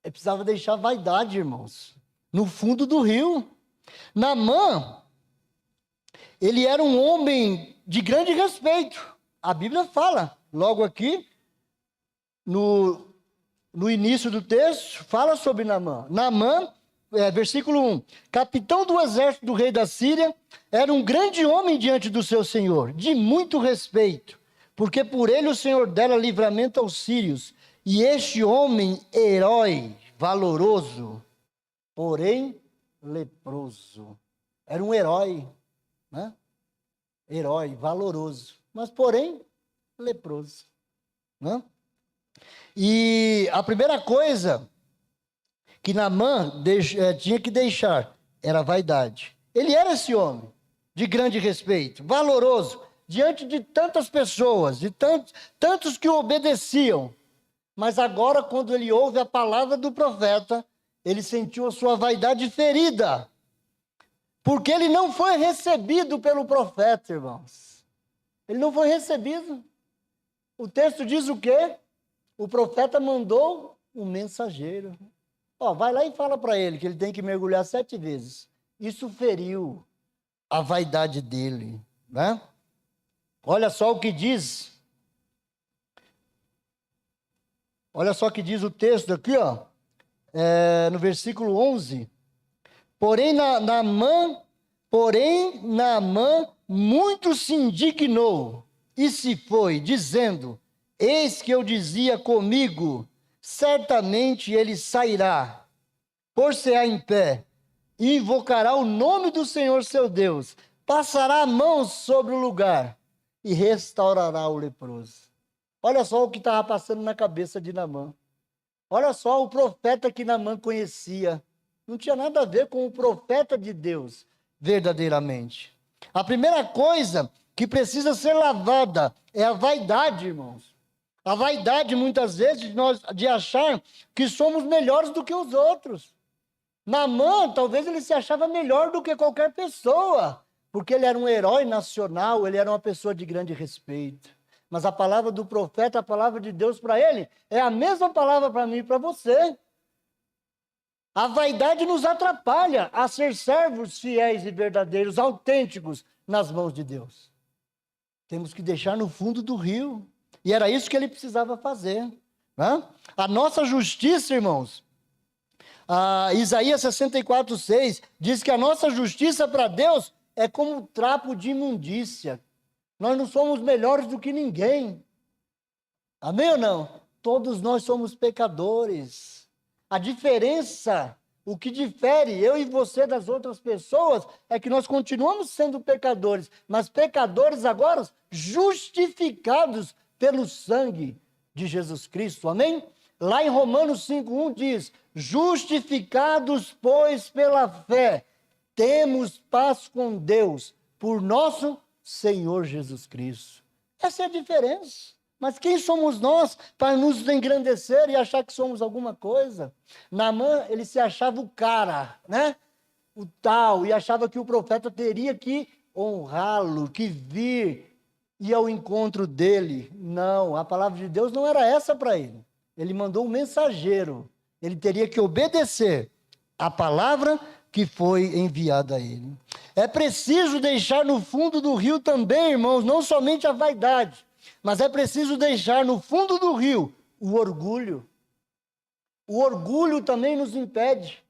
Speaker 1: Ele precisava deixar a vaidade, irmãos, no fundo do rio. Naamã, ele era um homem de grande respeito. a Bíblia fala, logo aqui, no início do texto, fala sobre Naamã. Naamã, versículo 1, capitão do exército do rei da Síria, era um grande homem diante do seu senhor, de muito respeito, porque por ele o Senhor dera livramento aos sírios. E este homem, herói, valoroso, porém leproso. Era um herói, né? Herói, valoroso, mas porém leproso, né? E a primeira coisa que Naamã tinha que deixar era a vaidade. Ele era esse homem de grande respeito, valoroso, diante de tantas pessoas, de tantos que o obedeciam. Mas agora, quando ele ouve a palavra do profeta, ele sentiu a sua vaidade ferida. Porque ele não foi recebido pelo profeta, irmãos. Ele não foi recebido. O texto diz o quê? O profeta mandou um mensageiro. Vai lá e fala para ele que ele tem que mergulhar 7 vezes. Isso feriu a vaidade dele, né? Olha só o que diz. Olha só o que diz o texto aqui, no versículo 11. Porém, Naamã muito se indignou e se foi, dizendo: eis que eu dizia comigo, certamente ele sairá, por-se-á em pé, e invocará o nome do Senhor seu Deus, passará a mão sobre o lugar e restaurará o leproso. Olha só o que estava passando na cabeça de Naamã. Olha só o profeta que Naamã conhecia. Não tinha nada a ver com o profeta de Deus, verdadeiramente. A primeira coisa que precisa ser lavada é a vaidade, irmãos. A vaidade, muitas vezes, de achar que somos melhores do que os outros. Naamã, talvez ele se achava melhor do que qualquer pessoa, porque ele era um herói nacional, ele era uma pessoa de grande respeito. Mas a palavra do profeta, a palavra de Deus para ele, é a mesma palavra para mim e para você. A vaidade nos atrapalha a ser servos fiéis e verdadeiros, autênticos nas mãos de Deus. Temos que deixar no fundo do rio. E era isso que ele precisava fazer, né? A nossa justiça, irmãos, Isaías 64:6 diz que a nossa justiça para Deus é como um trapo de imundícia. Nós não somos melhores do que ninguém. Amém ou não? Todos nós somos pecadores. A diferença, o que difere eu e você das outras pessoas, é que nós continuamos sendo pecadores, mas pecadores agora justificados pelo sangue de Jesus Cristo. Amém? Lá em Romanos 5:1 diz: justificados, pois, pela fé, temos paz com Deus, por nosso Senhor Jesus Cristo. Essa é a diferença. Mas quem somos nós para nos engrandecer e achar que somos alguma coisa? Naamã, ele se achava o cara, né? O tal, e achava que o profeta teria que honrá-lo, que vir e ao encontro dele. Não, a palavra de Deus não era essa para ele. Ele mandou um mensageiro. Ele teria que obedecer a palavra que foi enviada a ele. É preciso deixar no fundo do rio também, irmãos, não somente a vaidade, mas é preciso deixar no fundo do rio o orgulho. O orgulho também nos impede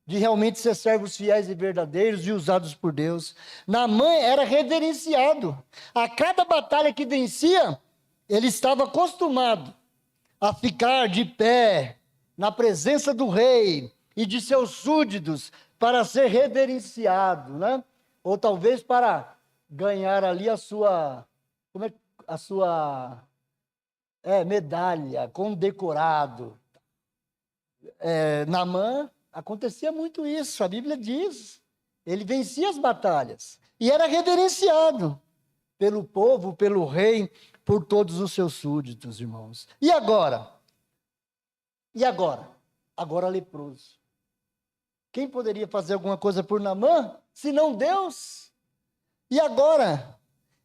Speaker 1: de realmente ser servos fiéis e verdadeiros e usados por Deus. Naamã era reverenciado. A cada batalha que vencia, ele estava acostumado a ficar de pé na presença do rei e de seus súditos para ser reverenciado, né? Ou talvez para ganhar ali a sua medalha, condecorado. Naamã, acontecia muito isso, a Bíblia diz. Ele vencia as batalhas e era reverenciado pelo povo, pelo rei, por todos os seus súditos, irmãos. E agora? Agora leproso. Quem poderia fazer alguma coisa por Naamã, senão Deus? E agora?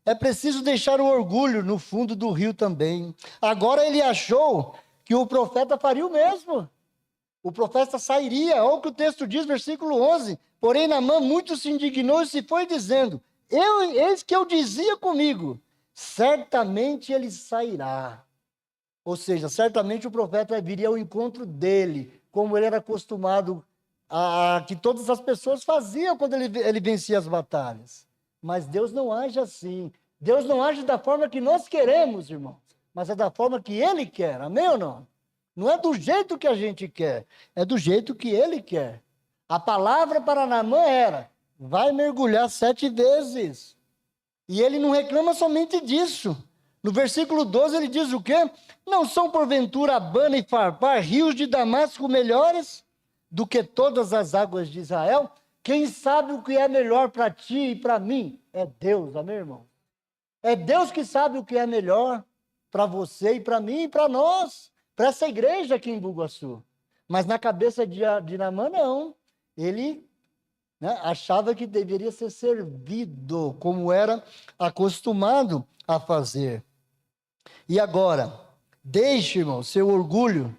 Speaker 1: É preciso deixar o orgulho no fundo do rio também. Agora ele achou que o profeta faria o mesmo. O profeta sairia. Olha o que o texto diz, versículo 11. Porém, Naamã muito se indignou e se foi dizendo: eis que eu dizia comigo, certamente ele sairá. Ou seja, certamente o profeta viria ao encontro dele, como ele era acostumado a que todas as pessoas faziam quando ele vencia as batalhas. Mas Deus não age assim. Deus não age da forma que nós queremos, irmãos, mas é da forma que ele quer. Amém ou não? Não é do jeito que a gente quer, é do jeito que ele quer. A palavra para Naamã era: vai mergulhar 7 vezes. E ele não reclama somente disso. No versículo 12 ele diz o quê? Não são porventura Abana e Farpar, rios de Damasco melhores do que todas as águas de Israel? Quem sabe o que é melhor para ti e para mim? É Deus, amém, irmão? É Deus que sabe o que é melhor para você e para mim e para nós, para essa igreja aqui em Bugaçu. Mas na cabeça de Naamã, não. Ele achava que deveria ser servido, como era acostumado a fazer. E agora, deixe, irmão, seu orgulho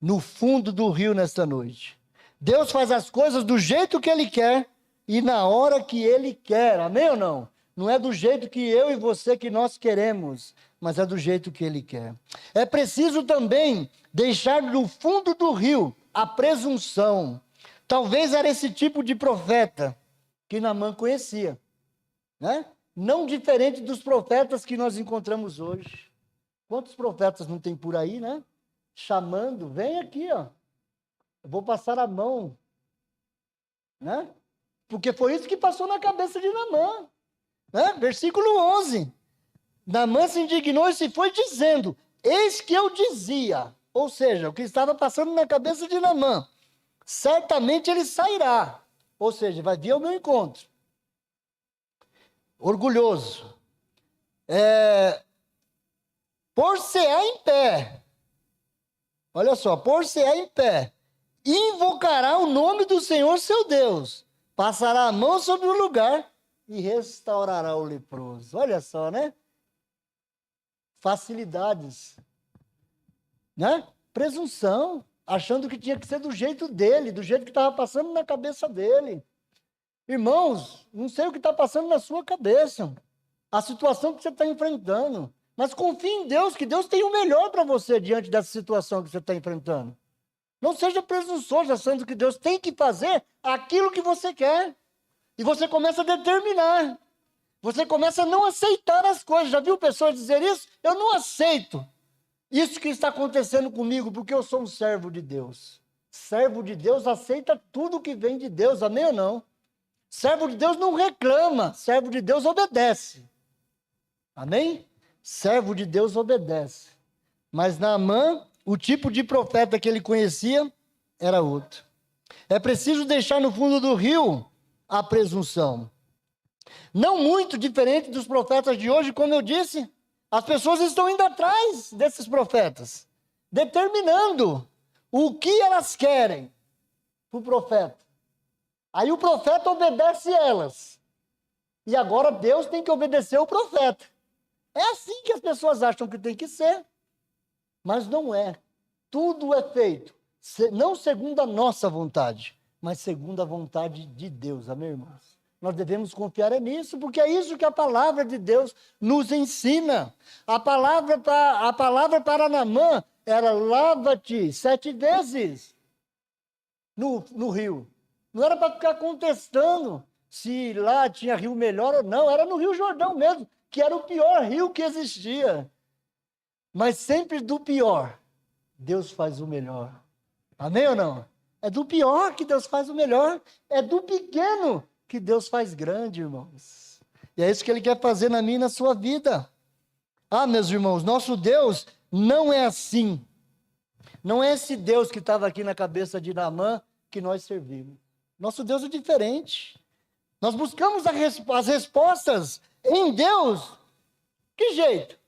Speaker 1: no fundo do rio nesta noite. Deus faz as coisas do jeito que ele quer e na hora que ele quer, amém ou não? Não é do jeito que eu e você que nós queremos, mas é do jeito que ele quer. É preciso também deixar no fundo do rio a presunção. Talvez era esse tipo de profeta que Naamã conhecia, né? Não diferente dos profetas que nós encontramos hoje. Quantos profetas não tem por aí, né? Chamando, vem aqui, ó. Eu vou passar a mão, né? Porque foi isso que passou na cabeça de Naamã, né? Versículo 11. Naamã se indignou e se foi dizendo: eis que eu dizia, ou seja, o que estava passando na cabeça de Naamã, certamente ele sairá, ou seja, vai vir ao meu encontro. Orgulhoso. Por-se-á em pé. Olha só, por-se-á em pé. Invocará o nome do Senhor seu Deus. Passará a mão sobre o lugar e restaurará o leproso. Olha só, né? Facilidades. Né? Presunção. Achando que tinha que ser do jeito dele, do jeito que estava passando na cabeça dele. Irmãos, não sei o que está passando na sua cabeça. A situação que você está enfrentando. Mas confie em Deus, que Deus tem o melhor para você diante dessa situação que você está enfrentando. Não seja presunçoso, achando que Deus tem que fazer aquilo que você quer. E você começa a determinar. Você começa a não aceitar as coisas. Já viu pessoas dizer isso? Eu não aceito isso que está acontecendo comigo, porque eu sou um servo de Deus. Servo de Deus aceita tudo que vem de Deus, amém ou não? Servo de Deus não reclama, servo de Deus obedece. Amém? Servo de Deus obedece. Mas Naamã, o tipo de profeta que ele conhecia era outro. É preciso deixar no fundo do rio a presunção. Não muito diferente dos profetas de hoje, como eu disse. As pessoas estão indo atrás desses profetas, determinando o que elas querem para o profeta. Aí o profeta obedece elas. E agora Deus tem que obedecer o profeta. É assim que as pessoas acham que tem que ser. Mas não é. Tudo é feito, não segundo a nossa vontade, mas segundo a vontade de Deus, amém, irmãos? Nós devemos confiar nisso, porque é isso que a palavra de Deus nos ensina. A palavra para Naamã era: lava-te 7 vezes no rio. Não era para ficar contestando se lá tinha rio melhor ou não, era no Rio Jordão mesmo, que era o pior rio que existia. Mas sempre do pior, Deus faz o melhor. Amém ou não? É do pior que Deus faz o melhor. É do pequeno que Deus faz grande, irmãos. E é isso que Ele quer fazer na minha e na sua vida. Ah, meus irmãos, nosso Deus não é assim. Não é esse Deus que estava aqui na cabeça de Naamã que nós servimos. Nosso Deus é diferente. Nós buscamos as respostas em Deus. Que jeito?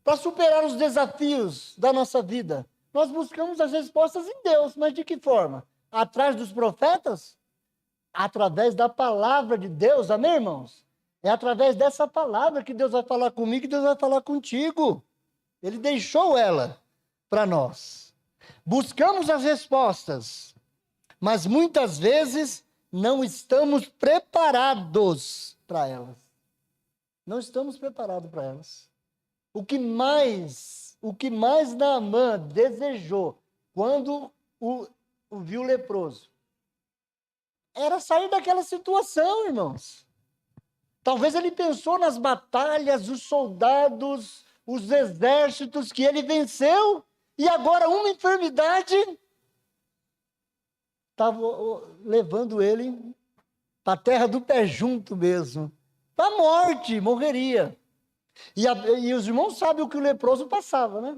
Speaker 1: Para superar os desafios da nossa vida, nós buscamos as respostas em Deus. Mas de que forma? Atrás dos profetas? Através da palavra de Deus, amém, irmãos? É através dessa palavra que Deus vai falar comigo e Deus vai falar contigo. Ele deixou ela para nós. Buscamos as respostas, mas muitas vezes não estamos preparados para elas. Não estamos preparados para elas. O que mais Naamã desejou quando o viu leproso era sair daquela situação, irmãos. Talvez ele pensou nas batalhas, os soldados, os exércitos que ele venceu, e agora uma enfermidade estava levando ele para a terra do pé junto mesmo. Para a morte, morreria. E os irmãos sabem o que o leproso passava, né?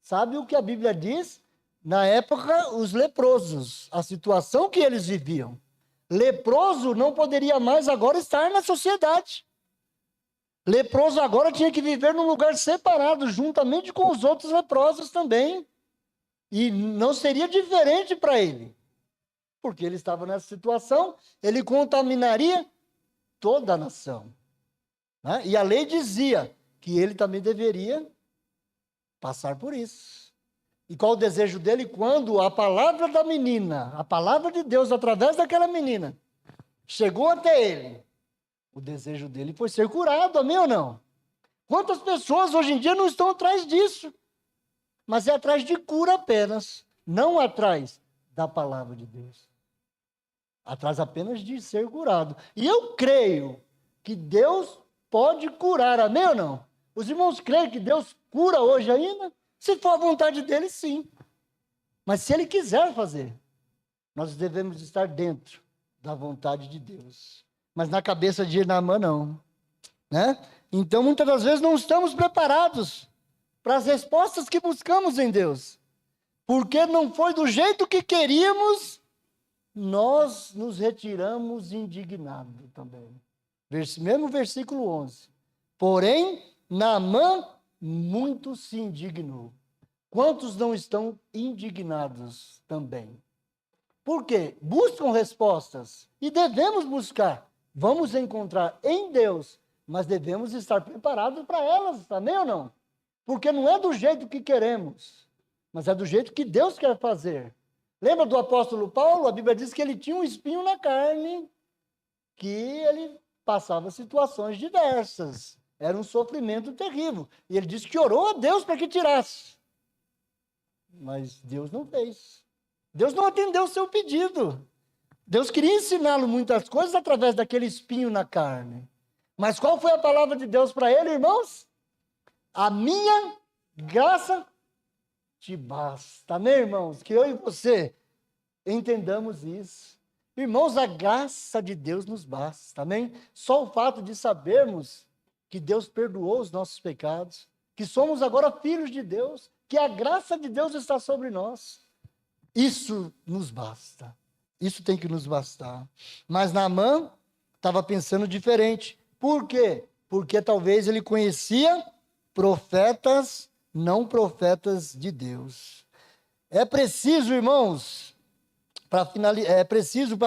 Speaker 1: Sabe o que a Bíblia diz? Na época, os leprosos, a situação que eles viviam. Leproso não poderia mais agora estar na sociedade. Leproso agora tinha que viver num lugar separado, juntamente com os outros leprosos também. E não seria diferente para ele. Porque ele estava nessa situação, ele contaminaria toda a nação. Né? E a lei dizia que ele também deveria passar por isso. E qual o desejo dele? Quando a palavra da menina, a palavra de Deus através daquela menina, chegou até ele, o desejo dele foi ser curado, amém ou não? Quantas pessoas hoje em dia não estão atrás disso? Mas é atrás de cura apenas, não atrás da palavra de Deus. Atrás apenas de ser curado. E eu creio que Deus pode curar, amém ou não? Os irmãos creem que Deus cura hoje ainda? Se for a vontade dele, sim. Mas se ele quiser fazer, nós devemos estar dentro da vontade de Deus. Mas na cabeça de Naamã, não. Né? Então, muitas das vezes, não estamos preparados para as respostas que buscamos em Deus. Porque não foi do jeito que queríamos, nós nos retiramos indignados também. Mesmo versículo 11. Porém, Naamã muito se indignou. Quantos não estão indignados também? Por quê? Buscam respostas. E devemos buscar. Vamos encontrar em Deus, mas devemos estar preparados para elas, amém ou não? Porque não é do jeito que queremos, mas é do jeito que Deus quer fazer. Lembra do apóstolo Paulo? A Bíblia diz que ele tinha um espinho na carne, que ele passava situações diversas. Era um sofrimento terrível. E ele disse que orou a Deus para que tirasse. Mas Deus não fez. Deus não atendeu o seu pedido. Deus queria ensiná-lo muitas coisas através daquele espinho na carne. Mas qual foi a palavra de Deus para ele, irmãos? A minha graça te basta. Amém, irmãos? Que eu e você entendamos isso. Irmãos, a graça de Deus nos basta. Amém? Só o fato de sabermos que Deus perdoou os nossos pecados, que somos agora filhos de Deus, que a graça de Deus está sobre nós. Isso nos basta. Isso tem que nos bastar. Mas Naamã estava pensando diferente. Por quê? Porque talvez ele conhecia profetas, não profetas de Deus. É preciso, irmãos, para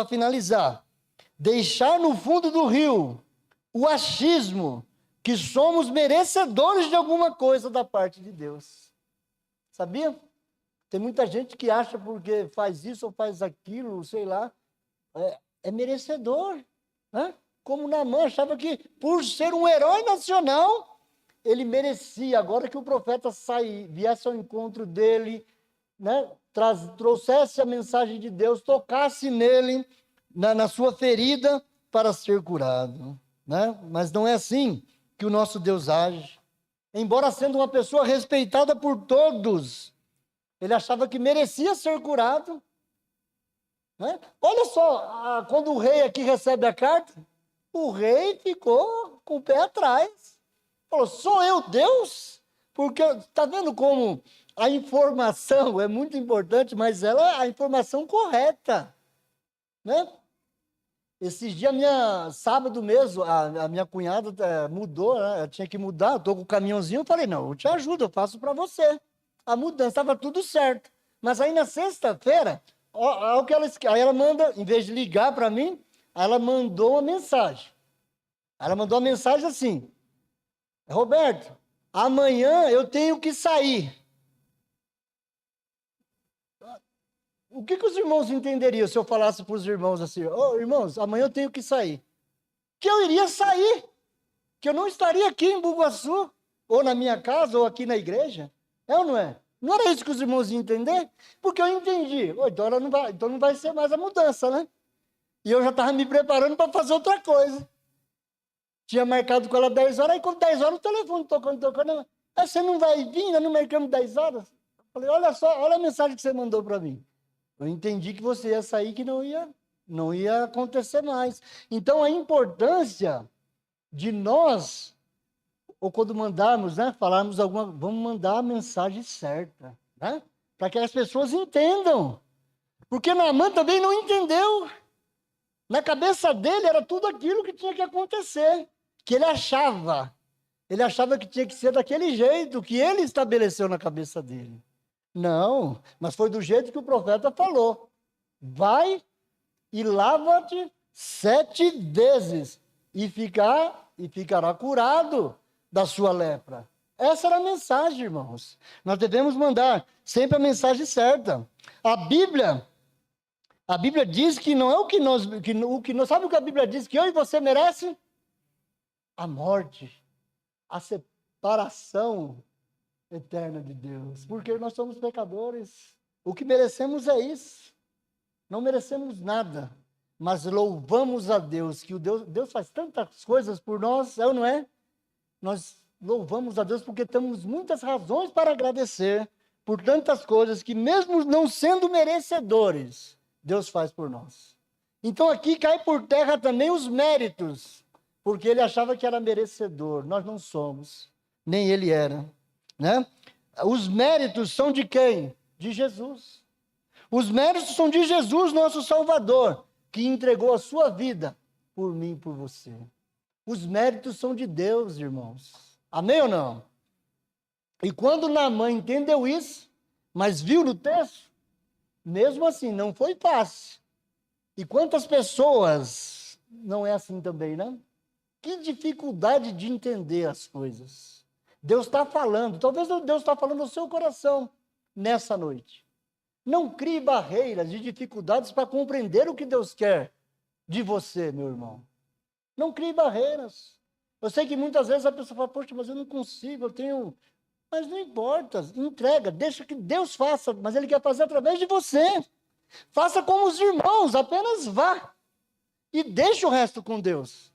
Speaker 1: finalizar, deixar no fundo do rio o achismo que somos merecedores de alguma coisa da parte de Deus. Sabia? Tem muita gente que acha porque faz isso ou faz aquilo, sei lá, é merecedor. Né? Como Naamã achava que, por ser um herói nacional, ele merecia. Agora que o profeta viesse ao encontro dele, né, trouxesse a mensagem de Deus, tocasse nele, na sua ferida, para ser curado. Né? Mas não é assim que o nosso Deus age. Embora sendo uma pessoa respeitada por todos, ele achava que merecia ser curado. Né? Olha só, quando o rei aqui recebe a carta, o rei ficou com o pé atrás. Falou, sou eu Deus? Porque está vendo como a informação é muito importante, mas ela é a informação correta. Né? Esses dias, sábado mesmo, a minha cunhada mudou, né? Ela tinha que mudar, estou com o caminhãozinho, eu falei, não, eu te ajudo, eu faço para você. A mudança estava tudo certo. Mas aí na sexta-feira, aí ela manda, em vez de ligar para mim, ela mandou uma mensagem. Ela mandou uma mensagem assim, Roberto, amanhã eu tenho que sair. O que os irmãos entenderiam se eu falasse para os irmãos assim, irmãos, amanhã eu tenho que sair? Que eu iria sair, que eu não estaria aqui em Bugaçu, ou na minha casa, ou aqui na igreja. É ou não é? Não era isso que os irmãos iam entender? Porque eu entendi. Então não vai ser mais a mudança, né? E eu já estava me preparando para fazer outra coisa. Tinha marcado com ela 10 horas, aí com 10 horas o telefone tocando. Aí você não vai vir, nós não marcamos 10 horas? Eu falei, olha só, olha a mensagem que você mandou para mim. Eu entendi que você ia sair, que não ia acontecer mais. Então, a importância de nós, ou quando mandarmos, né, falarmos vamos mandar a mensagem certa, né? Para que as pessoas entendam. Porque Naamã também não entendeu. Na cabeça dele era tudo aquilo que tinha que acontecer, que ele achava. Ele achava que tinha que ser daquele jeito que ele estabeleceu na cabeça dele. Não, mas foi do jeito que o profeta falou. Vai e lava-te 7 vezes e ficará curado da sua lepra. Essa era a mensagem, irmãos. Nós devemos mandar sempre a mensagem certa. A Bíblia diz que não é o que nós... sabe o que a Bíblia diz? Que eu e você merece? A morte, a separação eterna de Deus. Porque nós somos pecadores. O que merecemos é isso. Não merecemos nada. Mas louvamos a Deus, que Deus faz tantas coisas por nós, é ou não é? Nós louvamos a Deus porque temos muitas razões para agradecer por tantas coisas que, mesmo não sendo merecedores, Deus faz por nós. Então aqui cai por terra também os méritos, porque ele achava que era merecedor. Nós não somos, nem ele era, né? Os méritos são de quem? De Jesus. Os méritos são de Jesus, nosso Salvador, que entregou a sua vida por mim e por você. Os méritos são de Deus, irmãos. Amém ou não? E quando Naamã entendeu isso, mas viu no texto, mesmo assim, não foi fácil. E quantas pessoas não é assim também, né? Que dificuldade de entender as coisas. Deus está falando, talvez Deus está falando no seu coração nessa noite. Não crie barreiras e dificuldades para compreender o que Deus quer de você, meu irmão. Não crie barreiras. Eu sei que muitas vezes a pessoa fala, poxa, mas eu não consigo, eu tenho... Mas não importa, entrega, deixa que Deus faça, mas Ele quer fazer através de você. Faça como os irmãos, apenas vá. E deixa o resto com Deus.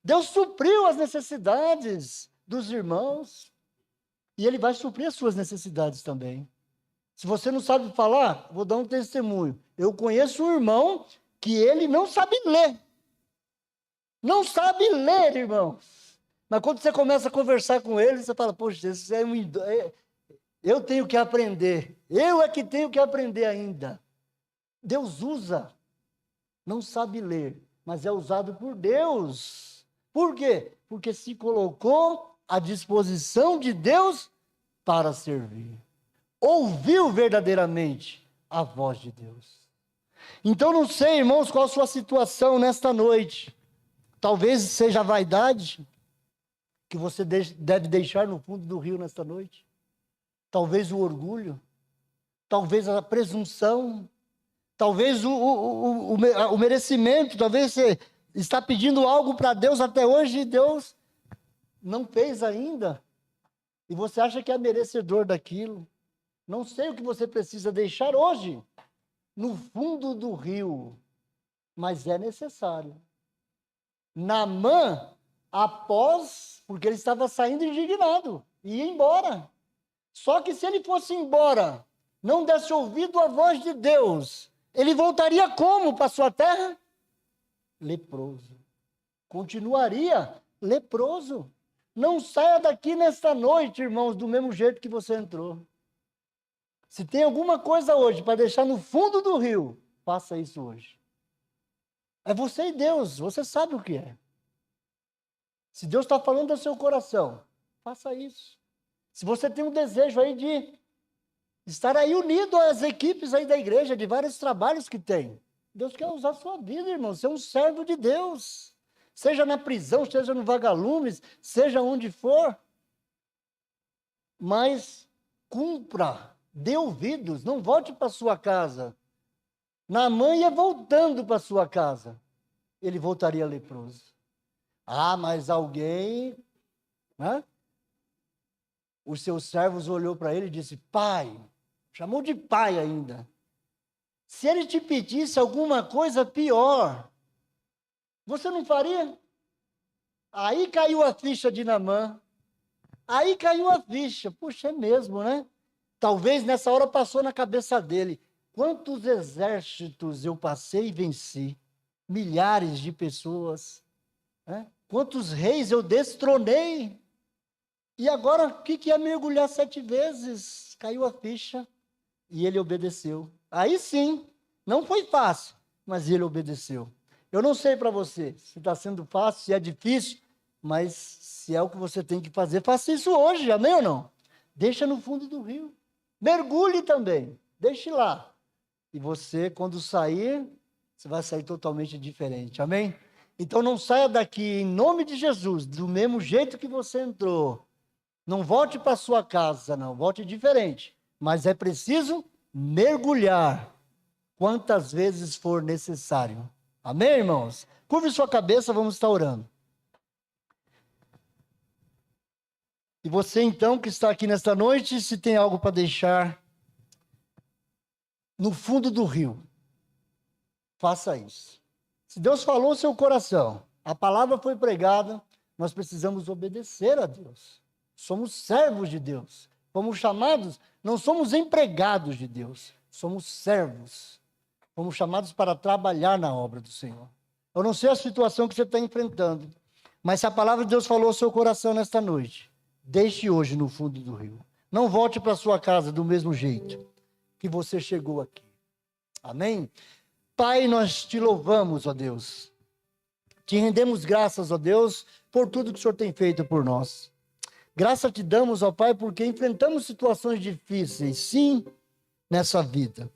Speaker 1: Deus supriu as necessidades dos irmãos. E Ele vai suprir as suas necessidades também. Se você não sabe falar, vou dar um testemunho. Eu conheço um irmão que ele não sabe ler. Não sabe ler, irmãos. Mas quando você começa a conversar com ele, você fala, poxa, esse é eu tenho que aprender. Eu é que tenho que aprender ainda. Deus usa. Não sabe ler, mas é usado por Deus. Por quê? Porque se colocou à disposição de Deus para servir. Ouviu verdadeiramente a voz de Deus. Então não sei, irmãos, qual a sua situação nesta noite. Talvez seja a vaidade que você deve deixar no fundo do rio nesta noite. Talvez o orgulho. Talvez a presunção. Talvez o merecimento. Talvez você está pedindo algo para Deus até hoje e Deus não fez ainda. E você acha que é merecedor daquilo. Não sei o que você precisa deixar hoje no fundo do rio, mas é necessário. Naamã, porque ele estava saindo indignado, ia embora. Só que se ele fosse embora, não desse ouvido à voz de Deus, ele voltaria como para sua terra? Leproso. Continuaria leproso. Não saia daqui nesta noite, irmãos, do mesmo jeito que você entrou. Se tem alguma coisa hoje para deixar no fundo do rio, faça isso hoje. É você e Deus, você sabe o que é. Se Deus está falando ao seu coração, faça isso. Se você tem um desejo aí de estar aí unido às equipes aí da igreja, de vários trabalhos que tem, Deus quer usar a sua vida, irmão, você é um servo de Deus. Seja na prisão, seja no vagalumes, seja onde for. Mas cumpra. Dê ouvidos, não volte para sua casa. Naamã ia voltando para sua casa. Ele voltaria leproso. Ah, mas alguém, né? Os seus servos olhou para ele e disse, pai, chamou de pai ainda. Se ele te pedisse alguma coisa pior, você não faria? Aí caiu a ficha de Naamã. Aí caiu a ficha. Puxa, é mesmo, né? Talvez nessa hora passou na cabeça dele. Quantos exércitos eu passei e venci? Milhares de pessoas. Né? Quantos reis eu destronei? E agora, o que é mergulhar 7 vezes? Caiu a ficha e ele obedeceu. Aí sim, não foi fácil, mas ele obedeceu. Eu não sei para você se está sendo fácil, se é difícil, mas se é o que você tem que fazer, faça isso hoje, amém ou não? Deixa no fundo do rio. Mergulhe também, deixe lá. E você, quando sair, você vai sair totalmente diferente, amém? Então não saia daqui, em nome de Jesus, do mesmo jeito que você entrou. Não volte para sua casa, não, volte diferente. Mas é preciso mergulhar quantas vezes for necessário. Amém, irmãos? Curve sua cabeça, vamos estar orando. E você, então, que está aqui nesta noite, se tem algo para deixar no fundo do rio, faça isso. Se Deus falou no seu coração, a palavra foi pregada, nós precisamos obedecer a Deus. Somos servos de Deus. Fomos chamados, não somos empregados de Deus, somos servos. Fomos chamados para trabalhar na obra do Senhor. Eu não sei a situação que você está enfrentando, mas se a palavra de Deus falou ao seu coração nesta noite, deixe hoje no fundo do rio. Não volte para sua casa do mesmo jeito que você chegou aqui. Amém? Pai, nós te louvamos, ó Deus. Te rendemos graças, ó Deus, por tudo que o Senhor tem feito por nós. Graça te damos, ó Pai, porque enfrentamos situações difíceis, sim, nessa vida.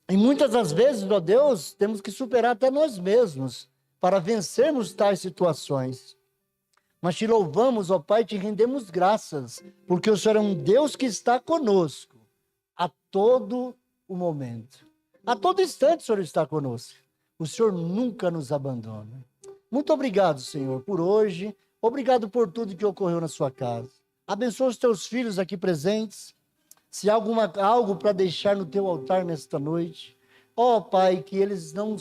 Speaker 1: E muitas das vezes, ó Deus, temos que superar até nós mesmos para vencermos tais situações. Mas te louvamos, ó Pai, te rendemos graças, porque o Senhor é um Deus que está conosco a todo o momento. A todo instante o Senhor está conosco. O Senhor nunca nos abandona. Muito obrigado, Senhor, por hoje. Obrigado por tudo que ocorreu na sua casa. Abençoa os teus filhos aqui presentes. Se há algo para deixar no teu altar nesta noite, ó Pai, que eles não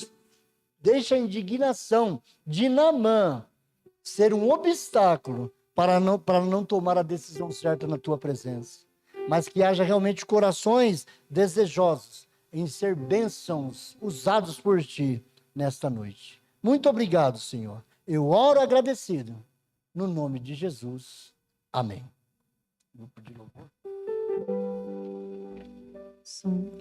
Speaker 1: deixem a indignação de Naamã ser um obstáculo para não tomar a decisão certa na tua presença. Mas que haja realmente corações desejosos em ser bênçãos usados por ti nesta noite. Muito obrigado, Senhor. Eu oro agradecido. No nome de Jesus. Amém. Grupo de louvor. Sim.